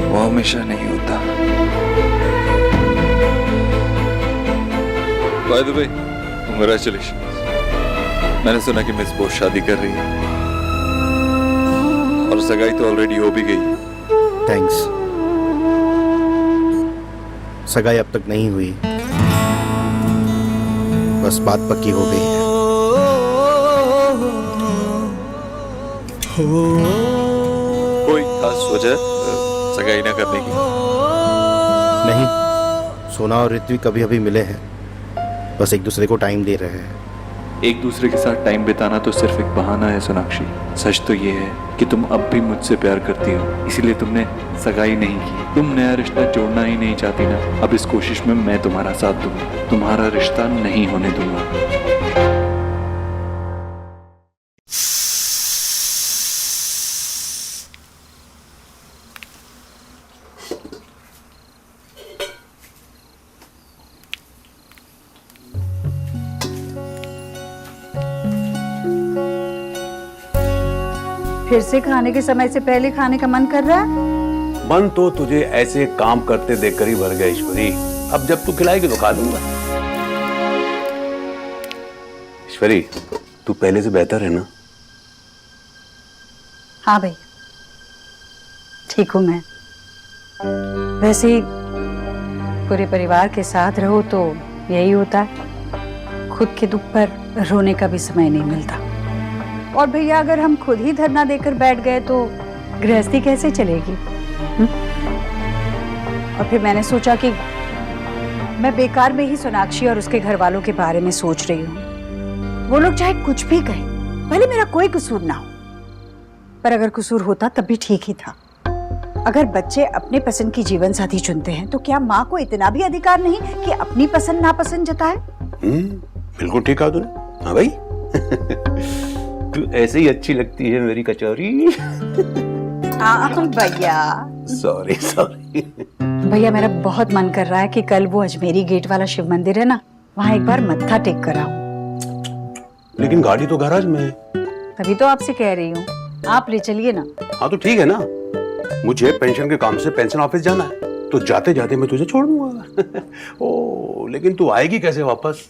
वो हमेशा नहीं होता। By the way, congratulations. मैंने सुना कि मिस बोस शादी कर रही है और सगाई तो ऑलरेडी हो भी गई। थैंक्स। सगाई अब तक नहीं हुई, बस बात पक्की हो गई है। कोई खास वजह सगाई ना करने की? नहीं, सोना और ऋत्विक कभी अभी मिले हैं, बस एक दूसरे को टाइम दे रहे हैं। एक दूसरे के साथ टाइम बिताना तो सिर्फ एक बहाना है सोनाक्षी। सच तो ये है कि तुम अब भी मुझसे प्यार करती हो, इसीलिए तुमने सगाई नहीं की। तुम नया रिश्ता जोड़ना ही नहीं चाहती ना। अब इस कोशिश में मैं तुम्हारा साथ दूंगा, तुम्हारा रिश्ता नहीं होने दूंगा। फिर से खाने के समय से पहले खाने का मन कर रहा है? मन तो तुझे ऐसे काम करते देखकर ही भर गया ईश्वरी। अब जब तू खिलाएगी तो खा लूंगा। ईश्वरी, तू पहले से बेहतर है ना? हाँ भैया, ठीक हूँ मैं। वैसे ही पूरे परिवार के साथ रहो तो यही होता है, खुद के दुख पर रोने का भी समय नहीं मिलता। और भैया, अगर हम खुद ही धरना देकर बैठ गए तो गृहस्थी कैसे चलेगी? और फिर मैंने सोचा कि मैं बेकार में ही सोनाक्षी और उसके घर वालों के बारे में सोच रही हूँ। वो लोग चाहे कुछ भी कहें, भले मेरा कोई कसूर ना हो, पर अगर कसूर होता तब भी ठीक ही था। अगर बच्चे अपने पसंद की जीवन साथी चुनते हैं तो क्या माँ को इतना भी अधिकार नहीं कि अपनी पसंद नापसंद जताए? बिल्कुल ठीक कहा तूने। हाँ भाई, तू ऐसे ही अच्छी लगती है मेरी कचौरी। भैया सॉरी सॉरी। भैया, मेरा बहुत मन कर रहा है कि कल वो अजमेरी गेट वाला शिव मंदिर है ना, वहाँ एक बार मत्था टेक कर आऊं। लेकिन गाड़ी तो गैराज में है। तभी तो आपसे कह रही हूँ, आप ले चलिए ना। हाँ तो ठीक है ना, मुझे पेंशन के काम से पेंशन ऑफिस जाना है, तो जाते जाते मैं तुझे छोड़ दूंगा। ओ, लेकिन तू आएगी कैसे वापस?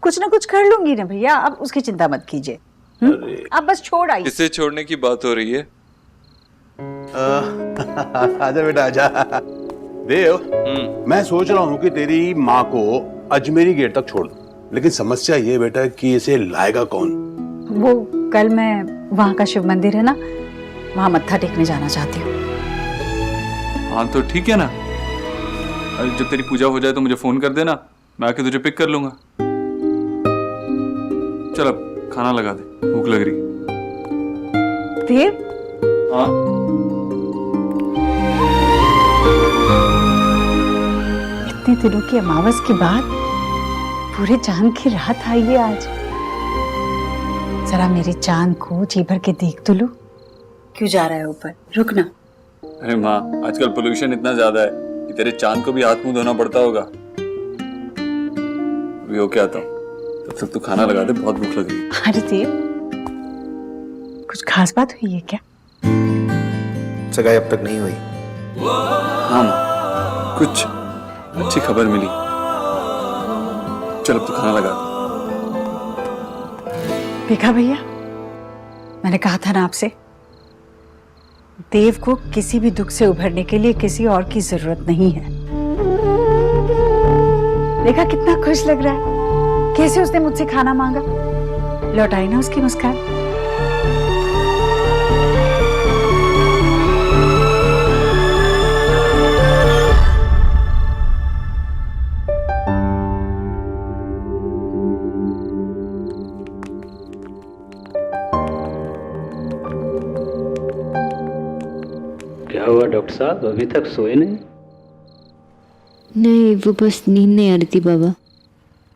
कुछ ना कुछ कर लूंगी ना भैया, आप उसकी चिंता मत कीजिए। आप बस छोड़ आइए। किसे छोड़ने की बात हो रही है? आजा बेटा आजा। देव, मैं सोच रहा हूँ कि तेरी माँ को अजमेरी गेट तक छोड़ दूं, लेकिन समस्या ये बेटा कि इसे लाएगा कौन? वो कल मैं वहाँ का शिव मंदिर है ना, वहाँ मत्था टेकने जाना चाहती हूँ। हाँ तो ठीक है ना, जब तेरी पूजा हो जाए तो मुझे फोन कर देना, मैं आके तुझे पिक कर लूंगा। चल अब खाना लगा दे, भूख लग रही। देव? हाँ? इतने दिनों की अमावस के बाद पूरे चांद की रात आई है आज। जरा मेरे चांद को जी भर के देख तो लो। क्यों जा रहा है ऊपर? रुक ना। अरे माँ, आजकल पोल्यूशन इतना ज्यादा है कि तेरे चांद को भी हाथ मुंह धोना पड़ता होगा। अभी होके आता हूँ, तब तक तू खाना लगा दे, बहुत भूख लग रही है। अरे देव, कुछ खास बात हुई है क्या? सगाई अब तक नहीं हुई। हाँ माँ, कुछ अच्छी खबर मिली। चल अब तू खाना लगा दे। देखा भैया, मैंने कहा था ना आपसे, देव को किसी भी दुख से उभरने के लिए किसी और की जरूरत नहीं है। देखा कितना खुश लग रहा है, कैसे उसने मुझसे खाना मांगा। लौटाई ना उसकी मुस्कान। डॉक्टर साहब अभी तक सोए नहीं? नहीं, वो बस नींद नहीं आ रही थी बाबा,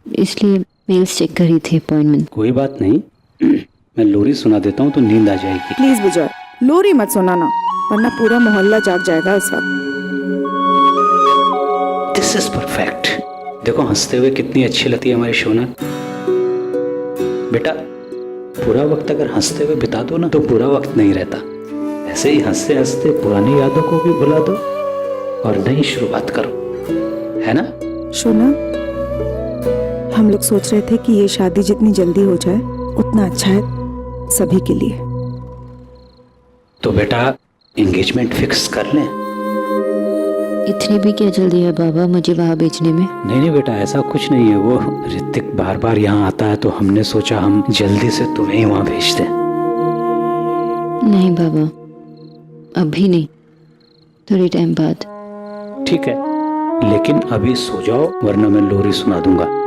इसलिए मेल्स चेक कर रही थी अपॉइंटमेंट। कोई बात नहीं, मैं लोरी सुना देता हूँ तो नींद आ जाएगी। प्लीज विजय, लोरी मत सुनाना, वरना पूरा मोहल्ला जाग जाएगा इस वक्त। This is perfect. देखो हंसते हुए कितनी अच्छी लगती है हमारी शोना। बेटा, पूरा वक्त अगर हंसते हुए बिता दो ना तो पूरा वक्त नहीं रहता। ऐसे ही हंसते हंसते पुरानी यादों को भी भुला दो और नई शुरुआत करो, है ना? शोना, हम लोग सोच रहे थे कि ये शादी जितनी जल्दी हो जाए उतना अच्छा है सभी के लिए। तो बेटा एंगेजमेंट फिक्स कर लें। इतनी भी क्या जल्दी है बाबा मुझे वहाँ भेजने में? नहीं बेटा, ऐसा कुछ नहीं है। वो ऋतिक बार बार यहाँ आता है तो हमने सोचा हम जल्दी से तुम्हें ही वहाँ भेज दें। नहीं बाबा, अभी नहीं, थोड़ी टाइम बाद। ठीक है, लेकिन अभी सो जाओ वरना मैं लोरी सुना दूंगा।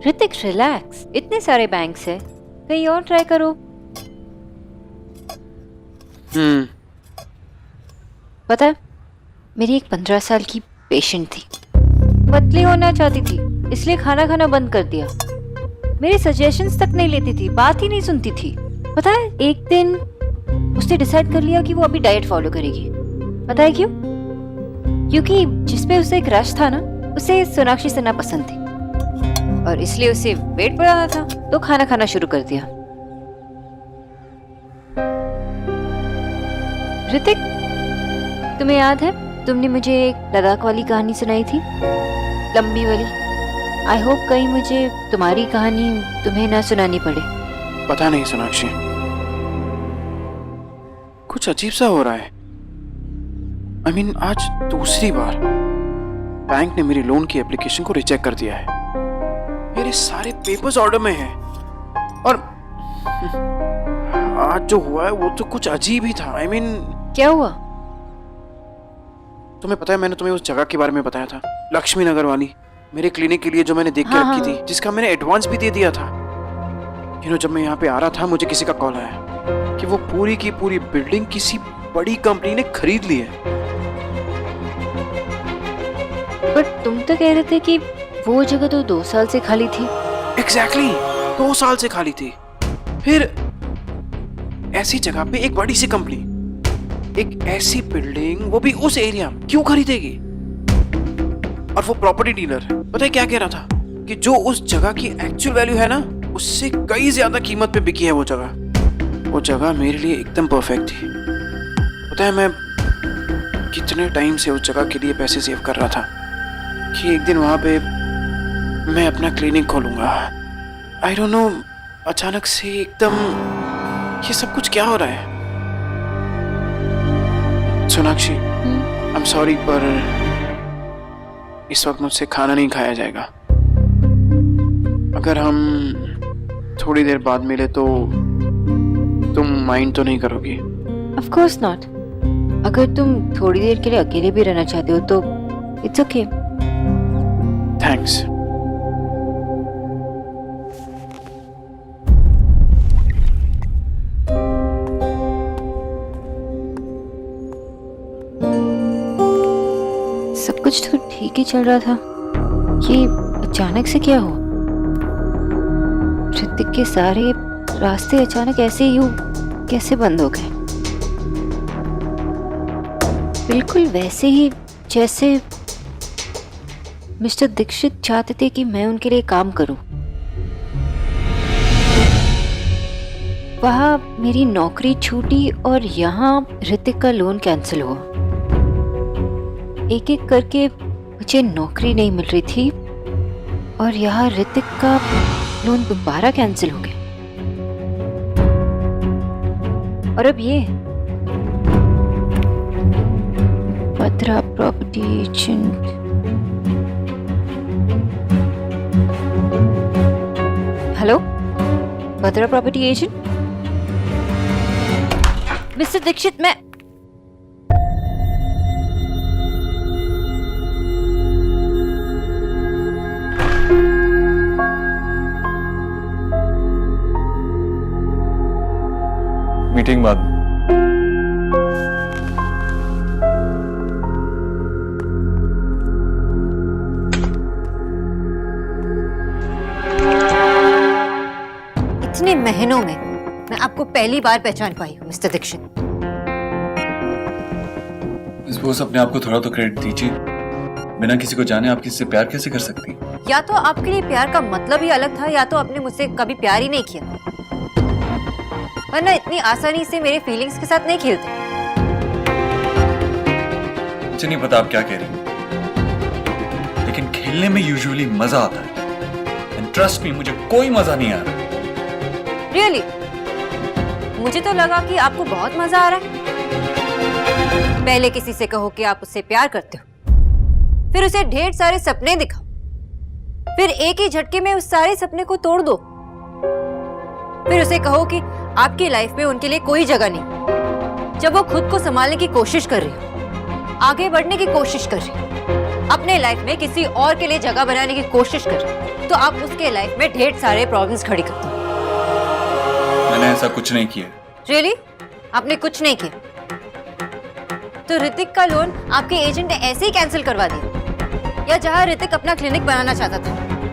ऋतिक रिलैक्स, इतने सारे बैंक्स है, कहीं और ट्राई करो। पता है, मेरी एक 15 साल की पेशेंट थी, पतली होना चाहती थी, इसलिए खाना खाना बंद कर दिया। मेरे सजेशंस तक नहीं लेती थी, बात ही नहीं सुनती थी। पता है, एक दिन उसने डिसाइड कर लिया कि वो अभी डाइट फॉलो करेगी। पता है क्यों? क्योंकि जिसपे उसे एक रश था ना, उसे सोनाक्षी सिन्हा पसंद थी और इसलिए उसे वेट बढ़ाना था, तो खाना खाना शुरू कर दिया। ऋतिक, तुम्हें याद है तुमने मुझे एक लद्दाख वाली कहानी सुनाई थी, लंबी वाली? आई होप कहीं मुझे तुम्हारी कहानी तुम्हें ना सुनानी पड़े। पता नहीं सोनाक्षी, कुछ अजीब सा हो रहा है। I mean, आज दूसरी बार बैंक ने मेरी लोन की एप्लीकेशन को रिजेक्ट कर दिया है। मेरे सारे पेपर्स ऑर्डर में हैं और आज जो हुआ है वो तो कुछ अजीब ही था। I mean, क्या हुआ? तुम्हें पता है, मैंने तुम्हें उस जगह के बारे में बताया था, लक्ष्मी नगर वाली, मेरे क्लिनिक के लिए जो मैंने देख के रखी थी, जिसका मैंने एडवांस भी दे दिया था। जब मैं यहाँ पे आ रहा था मुझे किसी का कॉल आया कि वो पूरी की पूरी बिल्डिंग किसी बड़ी कंपनी ने खरीद ली है। पर तुम तो कह रहे थे कि वो जगह तो 2 साल से खाली थी। Exactly, 2 साल से खाली थी। फिर ऐसी जगह पे एक बड़ी सी कंपनी, एक ऐसी बिल्डिंग, वो भी उस एरिया में, क्यों खरीदेगी? और वो प्रॉपर्टी डीलर पता है क्या कह रहा था कि जो उस जगह की एक्चुअल वैल्यू है ना, उससे कई ज्यादा कीमत पे बिकी है वो जगह। वो जगह मेरे लिए एकदम परफेक्ट थी। पता है, मैं कितने टाइम से उस जगह के लिए पैसे सेव कर रहा था कि एक दिन वहां पे मैं अपना क्लिनिक खोलूंगा। आई डोंट नो, अचानक से एकदम ये सब कुछ क्या हो रहा है? सोनाक्षी, आई एम सॉरी, पर इस वक्त मुझसे खाना नहीं खाया जाएगा। अगर हम थोड़ी देर बाद मिले तो तुम माइंड तो नहीं करोगी? Of course not. अगर तुम थोड़ी देर के लिए अकेले भी रहना चाहते हो तो इट्स ओके। थैंक्स। सब कुछ तो ठीक ही चल रहा था, ये अचानक से क्या हुआ? ऋतिक के सारे रास्ते अचानक ऐसे ही कैसे बंद हो गए? बिल्कुल वैसे ही जैसे मिस्टर दीक्षित चाहते थे कि मैं उनके लिए काम करूं। वहां मेरी नौकरी छूटी और यहाँ ऋतिक का लोन कैंसिल हुआ। एक एक करके मुझे नौकरी नहीं मिल रही थी और यहाँ ऋतिक का लोन दोबारा कैंसिल हो गया। और अब ये Batra property agent. Hello, Batra property agent. Mister Dixit, मैं मीटिंग बाद में। इतने महीनों में मैं आपको पहली बार पहचान पाई हूँ मिस्टर दीक्षित। मिस बोस, अपने आप को थोड़ा तो क्रेडिट दीजिए। बिना किसी को जाने आप किसी से प्यार कैसे कर सकती हैं? या तो आपके लिए प्यार का मतलब ही अलग था, या तो आपने मुझसे कभी प्यार ही नहीं किया, वरना इतनी आसानी से मेरे फीलिंग्स के साथ नहीं खेलते। मुझे नहीं पता आप क्या कह रही हैं, लेकिन खेलने में यूजुअली मजा आता है। एंड ट्रस्ट मी, मुझे कोई मजा नहीं आ रहा। रियली? मुझे तो लगा कि आपको बहुत मजा आ रहा है। पहले किसी से कहो कि आप उससे प्यार करते हो, फिर उसे ढेर सारे सपने दिखाओ, फिर एक ही झटके में उस सारे सपने को तोड़ दो, फिर उसे कहो कि आपकी लाइफ में उनके लिए कोई जगह नहीं। जब वो खुद को संभालने की कोशिश कर रही हो, आगे बढ़ने की कोशिश कर रही हो, अपने लाइफ में किसी और के लिए जगह बनाने की कोशिश कर रही हो, तो आप उसके लाइफ में ढेर सारे प्रॉब्लम्स खड़ी करते हो। मैंने ऐसा कुछ नहीं किया। रियली? आपने कुछ नहीं किया? तो ऋतिक का लोन आपके एजेंट ने ऐसे ही कैंसिल करवा दिया? या जहां ऋतिक अपना क्लिनिक बनाना चाहता था,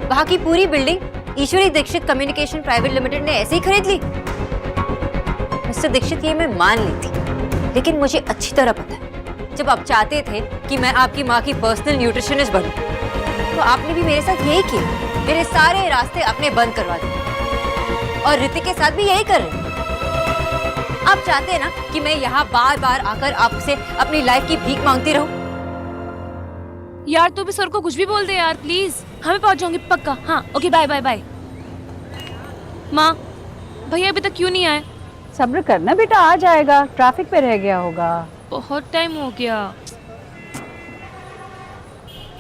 वहां की पूरी बिल्डिंग ईश्वरी दीक्षित कम्युनिकेशन प्राइवेट लिमिटेड ने ऐसे ही खरीद ली? मिस्टर दीक्षित, ये मैं मान ली थी, लेकिन मुझे अच्छी तरह पता है, जब आप चाहते थे कि मैं आपकी माँ की पर्सनल न्यूट्रिशनिस्ट बनूं, तो आपने भी मेरे साथ यही किया। मेरे सारे रास्ते आपने बंद करवा दिए, और ऋतिक के साथ भी यही कर रहे हैं। आप चाहते हैं ना कि मैं यहाँ बार बार आकर आपसे अपनी लाइफ की भीख मांगती रहूं? यार तू भी सर को कुछ भी बोल दे यार प्लीज। हमें पहुंच जाऊंगी पक्का। हाँ ओके, बाय बाय बाय। माँ, भैया अभी तक क्यों नहीं आए? सब्र करना बेटा, आ जाएगा, ट्रैफिक पे रह गया होगा। बहुत टाइम हो गया।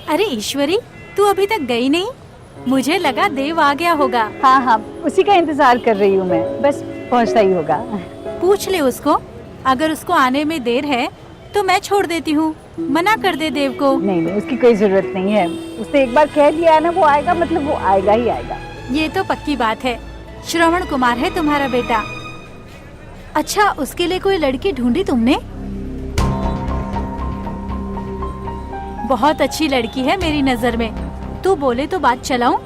अरे ईश्वरी, तू अभी तक गई नहीं? मुझे लगा देव आ गया होगा। हाँ हाँ, उसी का इंतजार कर रही हूँ मैं, बस पहुँचता ही होगा। पूछ ले उसको, अगर उसको आने में देर है तो मैं छोड़ देती हूँ, मना कर दे देव को। नहीं नहीं, उसकी कोई जरूरत नहीं है, उसने एक बार कह दिया है ना वो आएगा, मतलब वो आएगा ही आएगा। ये तो पक्की बात है। श्रवण कुमार है तुम्हारा बेटा। अच्छा, उसके लिए कोई लड़की ढूंढी तुमने? बहुत अच्छी लड़की है मेरी नजर में, तू बोले तो बात चलाऊं?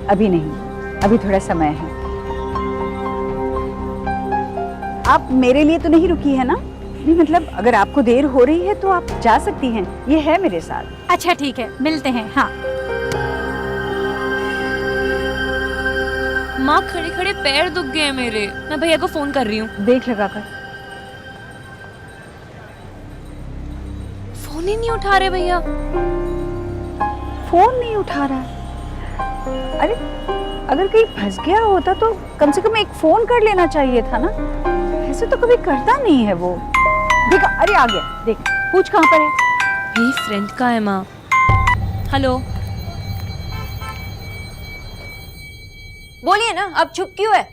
अभी नहीं, अभी थोड़ा समय है। आप मेरे लिए तो नहीं रुकी है ना? नहीं मतलब अगर आपको देर हो रही है तो आप जा सकती हैं, ये है मेरे साथ। अच्छा ठीक है, मिलते हैं। हाँ माँ, खड़े खड़े पैर दुख गए मेरे। मैं भैया को फोन कर रही हूँ। देख लगा कर। फोन ही नहीं उठा रहे भैया। फोन नहीं उठा रहा है? अरे अगर कहीं फंस गया होता तो कम से कम एक फोन कर लेना चाहिए था ना, ऐसे तो कभी करता नहीं है वो। देखा, अरे आ गया, देख पूछ कहाँ पर है। मेरी फ्रेंड का है माँ। हेलो, बोलिए ना, अब चुप क्यों है?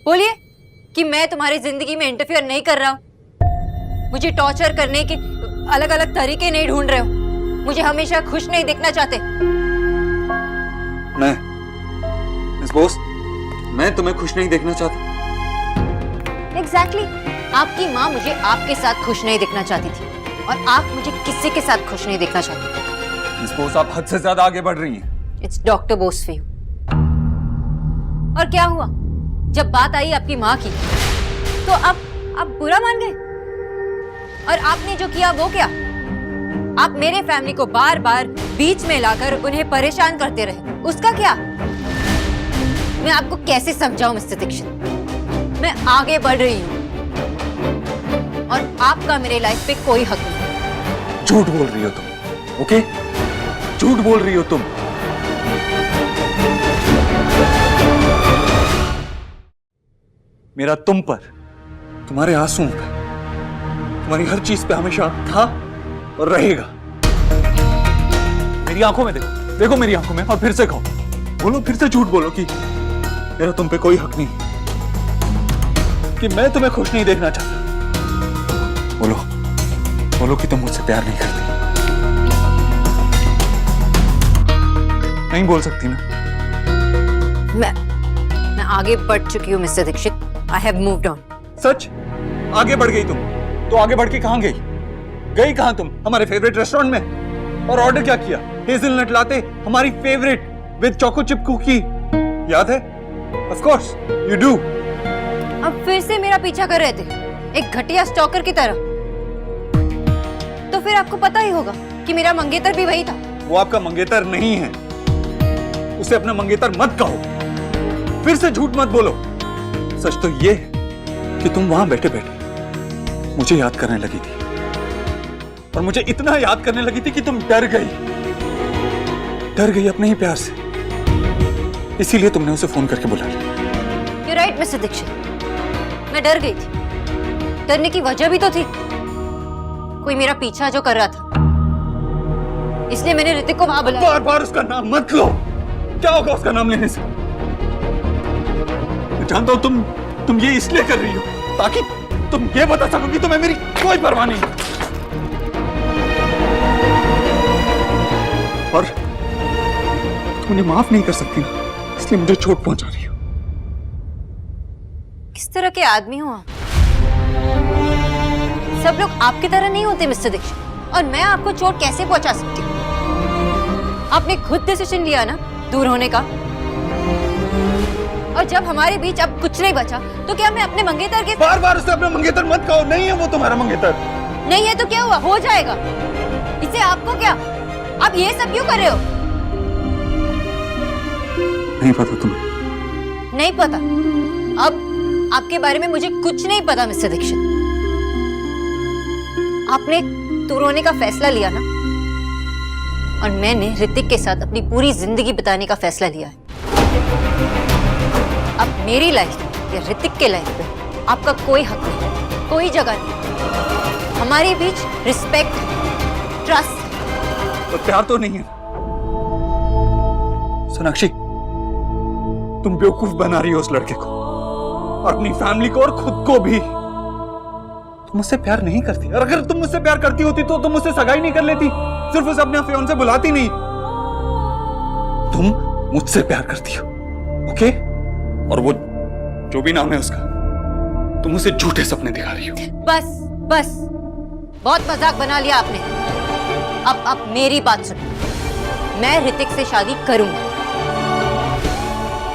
बोलिए कि मैं तुम्हारी जिंदगी में इंटरफियर नहीं कर रहा हूँ, मुझे टॉर्चर करने के अलग अलग तरीके नहीं ढूंढ रहे हो, मुझे हमेशा खुश नहीं देखना चाहते। नहीं मिस बोस, मैं तुम्हें खुश नहीं देखना चाहता। एग्जैक्टली, आपकी माँ मुझे आपके साथ खुश नहीं देखना चाहती थी, और आप मुझे किसी के साथ खुश नहीं देखना चाहते थे। मिस बोस, आप हद से ज्यादा आगे बढ़ रही हैं। It's doctor Bose for you. और क्या हुआ जब बात आई आपकी माँ की, तो आप बुरा मान गए? और आपने जो किया वो क्या? आप मेरे फैमिली को बार बार बीच में लाकर उन्हें परेशान करते रहे, उसका क्या? मैं आपको कैसे समझाऊं मिस्टर दीक्षित? मैं आगे बढ़ रही हूँ और आपका मेरे लाइफ पे कोई हक नहीं। झूठ बोल रही हो तुम, ओके? झूठ बोल रही हो तुम। मेरा तुम पर तुम्हारे आंसुओं पे, तुम्हारी हर चीज पे हमेशा था और रहेगा। मेरी आंखों में देखो, देखो मेरी आंखों में, और फिर से कहो, बोलो, फिर से झूठ बोलो कि मेरा तुम पे कोई हक नहीं, कि मैं तुम्हें खुश नहीं देखना चाहता। बोलो, बोलो कि तुम मुझसे प्यार नहीं करती। नहीं बोल सकती ना? मैं आगे बढ़ चुकी हूँ mister Dixit. I have moved on. सच? आगे बढ़ गई तुम? तो आगे बढ़ के कहां गई? गई कहां तुम? हमारे फेवरेट रेस्टोरेंट में। और ऑर्डर क्या किया? हेज़लनट लाते, हमारी favourite with choco chip cookie, याद है? Of course you do. अब फिर से मेरा पीछा कर रहे थे, एक घटिया स्टॉकर की तरह। तो फिर आपको पता ही होगा कि मेरा मंगेतर भी वही था। वो आपका मंगेतर नहीं है, उसे अपना मंगेतर मत कहो। फिर से झूठ मत बोलो। सच तो ये है कि तुम वहां बैठे बैठे मुझे याद करने लगी थी, और मुझे इतना याद करने लगी थी कि तुम डर गई अपने ही प्यार से। इसीलिए तुमने उसे फोन करके बुला लिया। You're right, mister Dixit. मैं डर गई थी। डरने की वजह भी तो थी, कोई मेरा पीछा जो कर रहा था, इसलिए मैंने ऋतिक को वहां बुलाया। बार बार उसका नाम मत लो। क्या होगा उसका नाम लेने से? मैं जानता हूं तुम ये इसलिए कर रही हो ताकि तुम ये बता सको कि तुम्हें मेरी कोई परवाह नहीं। और तुम उन्हें माफ नहीं कर सकती, इसलिए मुझे चोट पहुंचा रही हो। किस तरह के आदमी हो आप? सब लोग आपकी तरह नहीं होते मिस्टर दीक्षित, और मैं आपको चोट कैसे पहुंचा सकती हूँ? आपने खुद डिसीजन लिया ना दूर होने का, और जब हमारे बीच अब कुछ नहीं बचा तो क्या मैं अपने मंगेतर के बार बार उसे अपना मंगेतर मत कहो। नहीं है वो तुम्हारा मंगेतर। नहीं है तो क्या हुआ, हो जाएगा। इसे आपको क्या, आप ये सब क्यों कर रहे हो? नहीं पता तुम्हें? नहीं पता। अब आपके बारे में मुझे कुछ नहीं पता मिस्टर दीक्षित। आपने दूर होने का फैसला लिया ना, और मैंने ऋतिक के साथ अपनी पूरी जिंदगी बिताने का फैसला लिया है। अब मेरी लाइफ या ऋतिक के लाइफ पे आपका कोई हक नहीं, कोई जगह नहीं। हमारे बीच रिस्पेक्ट, ट्रस्ट। तो प्यार तो नहीं है सोनाक्षी। तुम बेवकूफ बना रही हो उस लड़के को, और अपनी फैमिली को, और खुद को भी। तुम मुझसे प्यार नहीं करती, और अगर तुम मुझसे प्यार करती होती तो तुम मुझसे सगाई नहीं कर लेती, सिर्फ उसे अपने फियांसे बुलाती नहीं। तुम मुझसे प्यार करती हो, ओके? और वो जो भी नाम है उसका, तुम उसे झूठे सपने दिखा रही हो। बस बस, बहुत मजाक बना लिया आपने। अब आप मेरी बात सुनो। मैं ऋतिक से शादी करूंगी,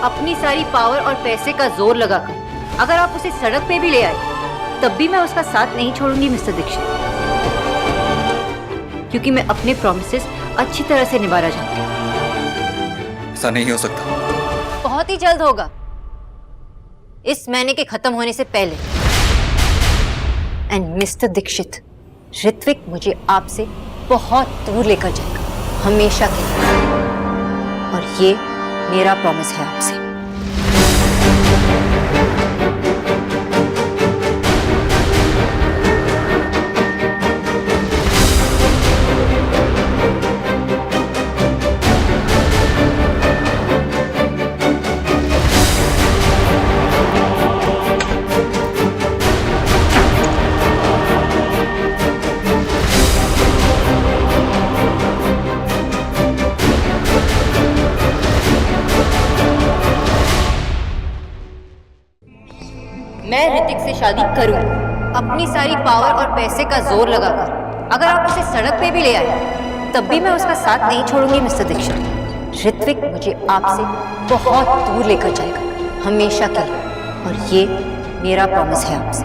अपनी सारी पावर और पैसे का जोर लगाकर। अगर आप उसे सड़क पे भी ले आए तब भी मैं उसका साथ नहीं छोड़ूंगी मिस्टर दीक्षित, क्योंकि मैं अपने प्रॉमिसेस अच्छी तरह से निभाना चाहती हूँ। ऐसा नहीं हो सकता। बहुत ही जल्द होगा, इस महीने के खत्म होने से पहले। एंड मिस्टर दीक्षित, ऋत्विक मुझे आपसे बहुत दूर लेकर जाएगा, हमेशा के लिए। और ये मेरा प्रॉमिस है आपसे। मैं ऋतिक से शादी करूंगी, अपनी सारी पावर और पैसे का जोर लगाकर। अगर आप उसे सड़क पे भी ले आए तब भी मैं उसका साथ नहीं छोड़ूंगी मिस्टर दीक्षित। ऋत्विक मुझे आपसे बहुत दूर लेकर जाएगा, हमेशा के लिए। और ये मेरा प्रॉमिस है आपसे।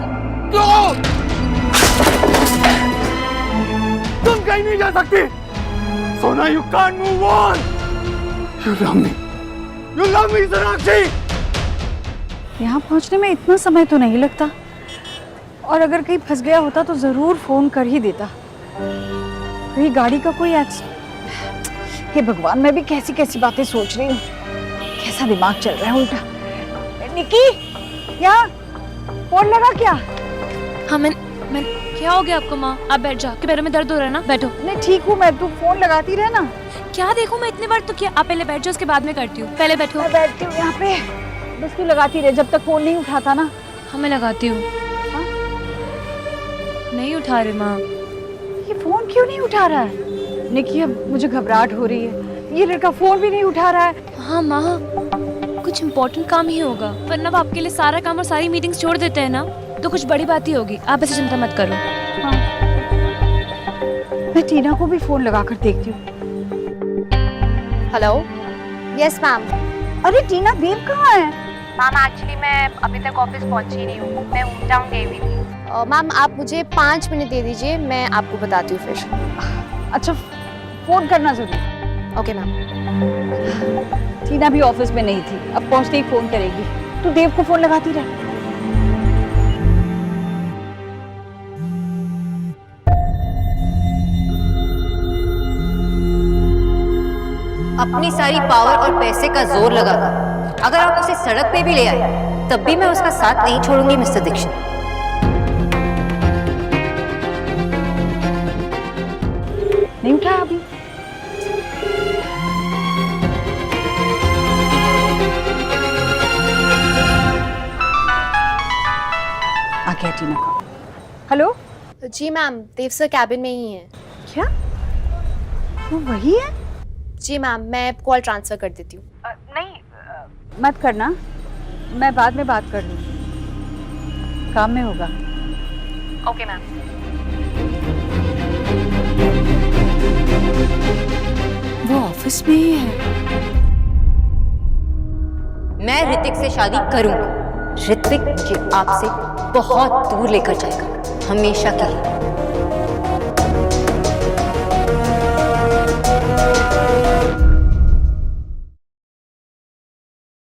तुम कहीं नहीं जा सकती। सोना, you can't move on. You love me. You love me, Sonakshi. यहाँ पहुँचने में इतना समय तो नहीं लगता, और अगर कहीं फंस गया होता तो जरूर फोन कर ही देता। कहीं गाड़ी का कोई एक्सीडेंट। हे भगवान, मैं भी कैसी कैसी बातें सोच रही हूँ। कैसा दिमाग चल रहा है उल्टा। निकी, यहाँ फोन लगा क्या? हाँ मैं क्या हो गया आपको माँ? आप बैठ जाओ, आपके पैरों में दर्द हो रहा है ना? बैठो। मैं ठीक हूँ, मैं तू फोन लगाती रहे ना। क्या देखूं मैं, इतने बार तो किया। आप पहले बैठ जाओ, उसके बाद में करती हूँ। पहले बैठो। मैं बैठती हूँ यहाँ पे, बस तू लगाती रहे जब तक फोन नहीं उठाता ना। हाँ मैं लगाती हूँ। नहीं उठा रहे माँ। ये फोन क्यों नहीं उठा रहा है? निकी, अब मुझे घबराहट हो रही है, ये लड़का फोन भी नहीं उठा रहा है। हाँ माँ, कुछ इम्पोर्टेंट काम ही होगा, वरना वो आपके लिए सारा काम और सारी मीटिंग्स छोड़ देते हैं ना, तो कुछ बड़ी बात ही होगी। आप ऐसे चिंता मत करो। हाँ। मैं टीना को भी फोन लगा कर देखती हूँ। हेलो। Yes ma'am. अरे टीना, देव कहाँ है? मैम एक्चुअली मैं अभी तक ऑफिस पहुंची नहीं हूँ, मैं होम टाउन गई हुई थी। मैम आप मुझे 5 मिनट दे दीजिए, मैं आपको बताती हूँ फिर। अच्छा, फोन करना जरूर। Okay ma'am. टीना भी ऑफिस में नहीं थी, अब पहुंचते ही फोन करेगी। तू देव को फोन लगाती रह। अपनी सारी पावर और पैसे का जोर लगाकर अगर आप उसे सड़क पे भी ले आए, तब भी मैं उसका साथ नहीं छोड़ूंगी मिस्टर दीक्षित। नहीं उठा अभी? आ गया टीना का। हेलो। जी मैम, देव सर कैबिन में ही है। क्या वो वही है? जी मैम, मैं कॉल ट्रांसफर कर देती हूँ। नहीं मत करना, मैं बाद में बात कर लूँगी, काम में होगा। Okay ma'am. वो ऑफिस में ही है। मैं ऋतिक से शादी करूंगी। ऋतिक मुझे आपसे बहुत दूर लेकर जाएगा, हमेशा के लिए।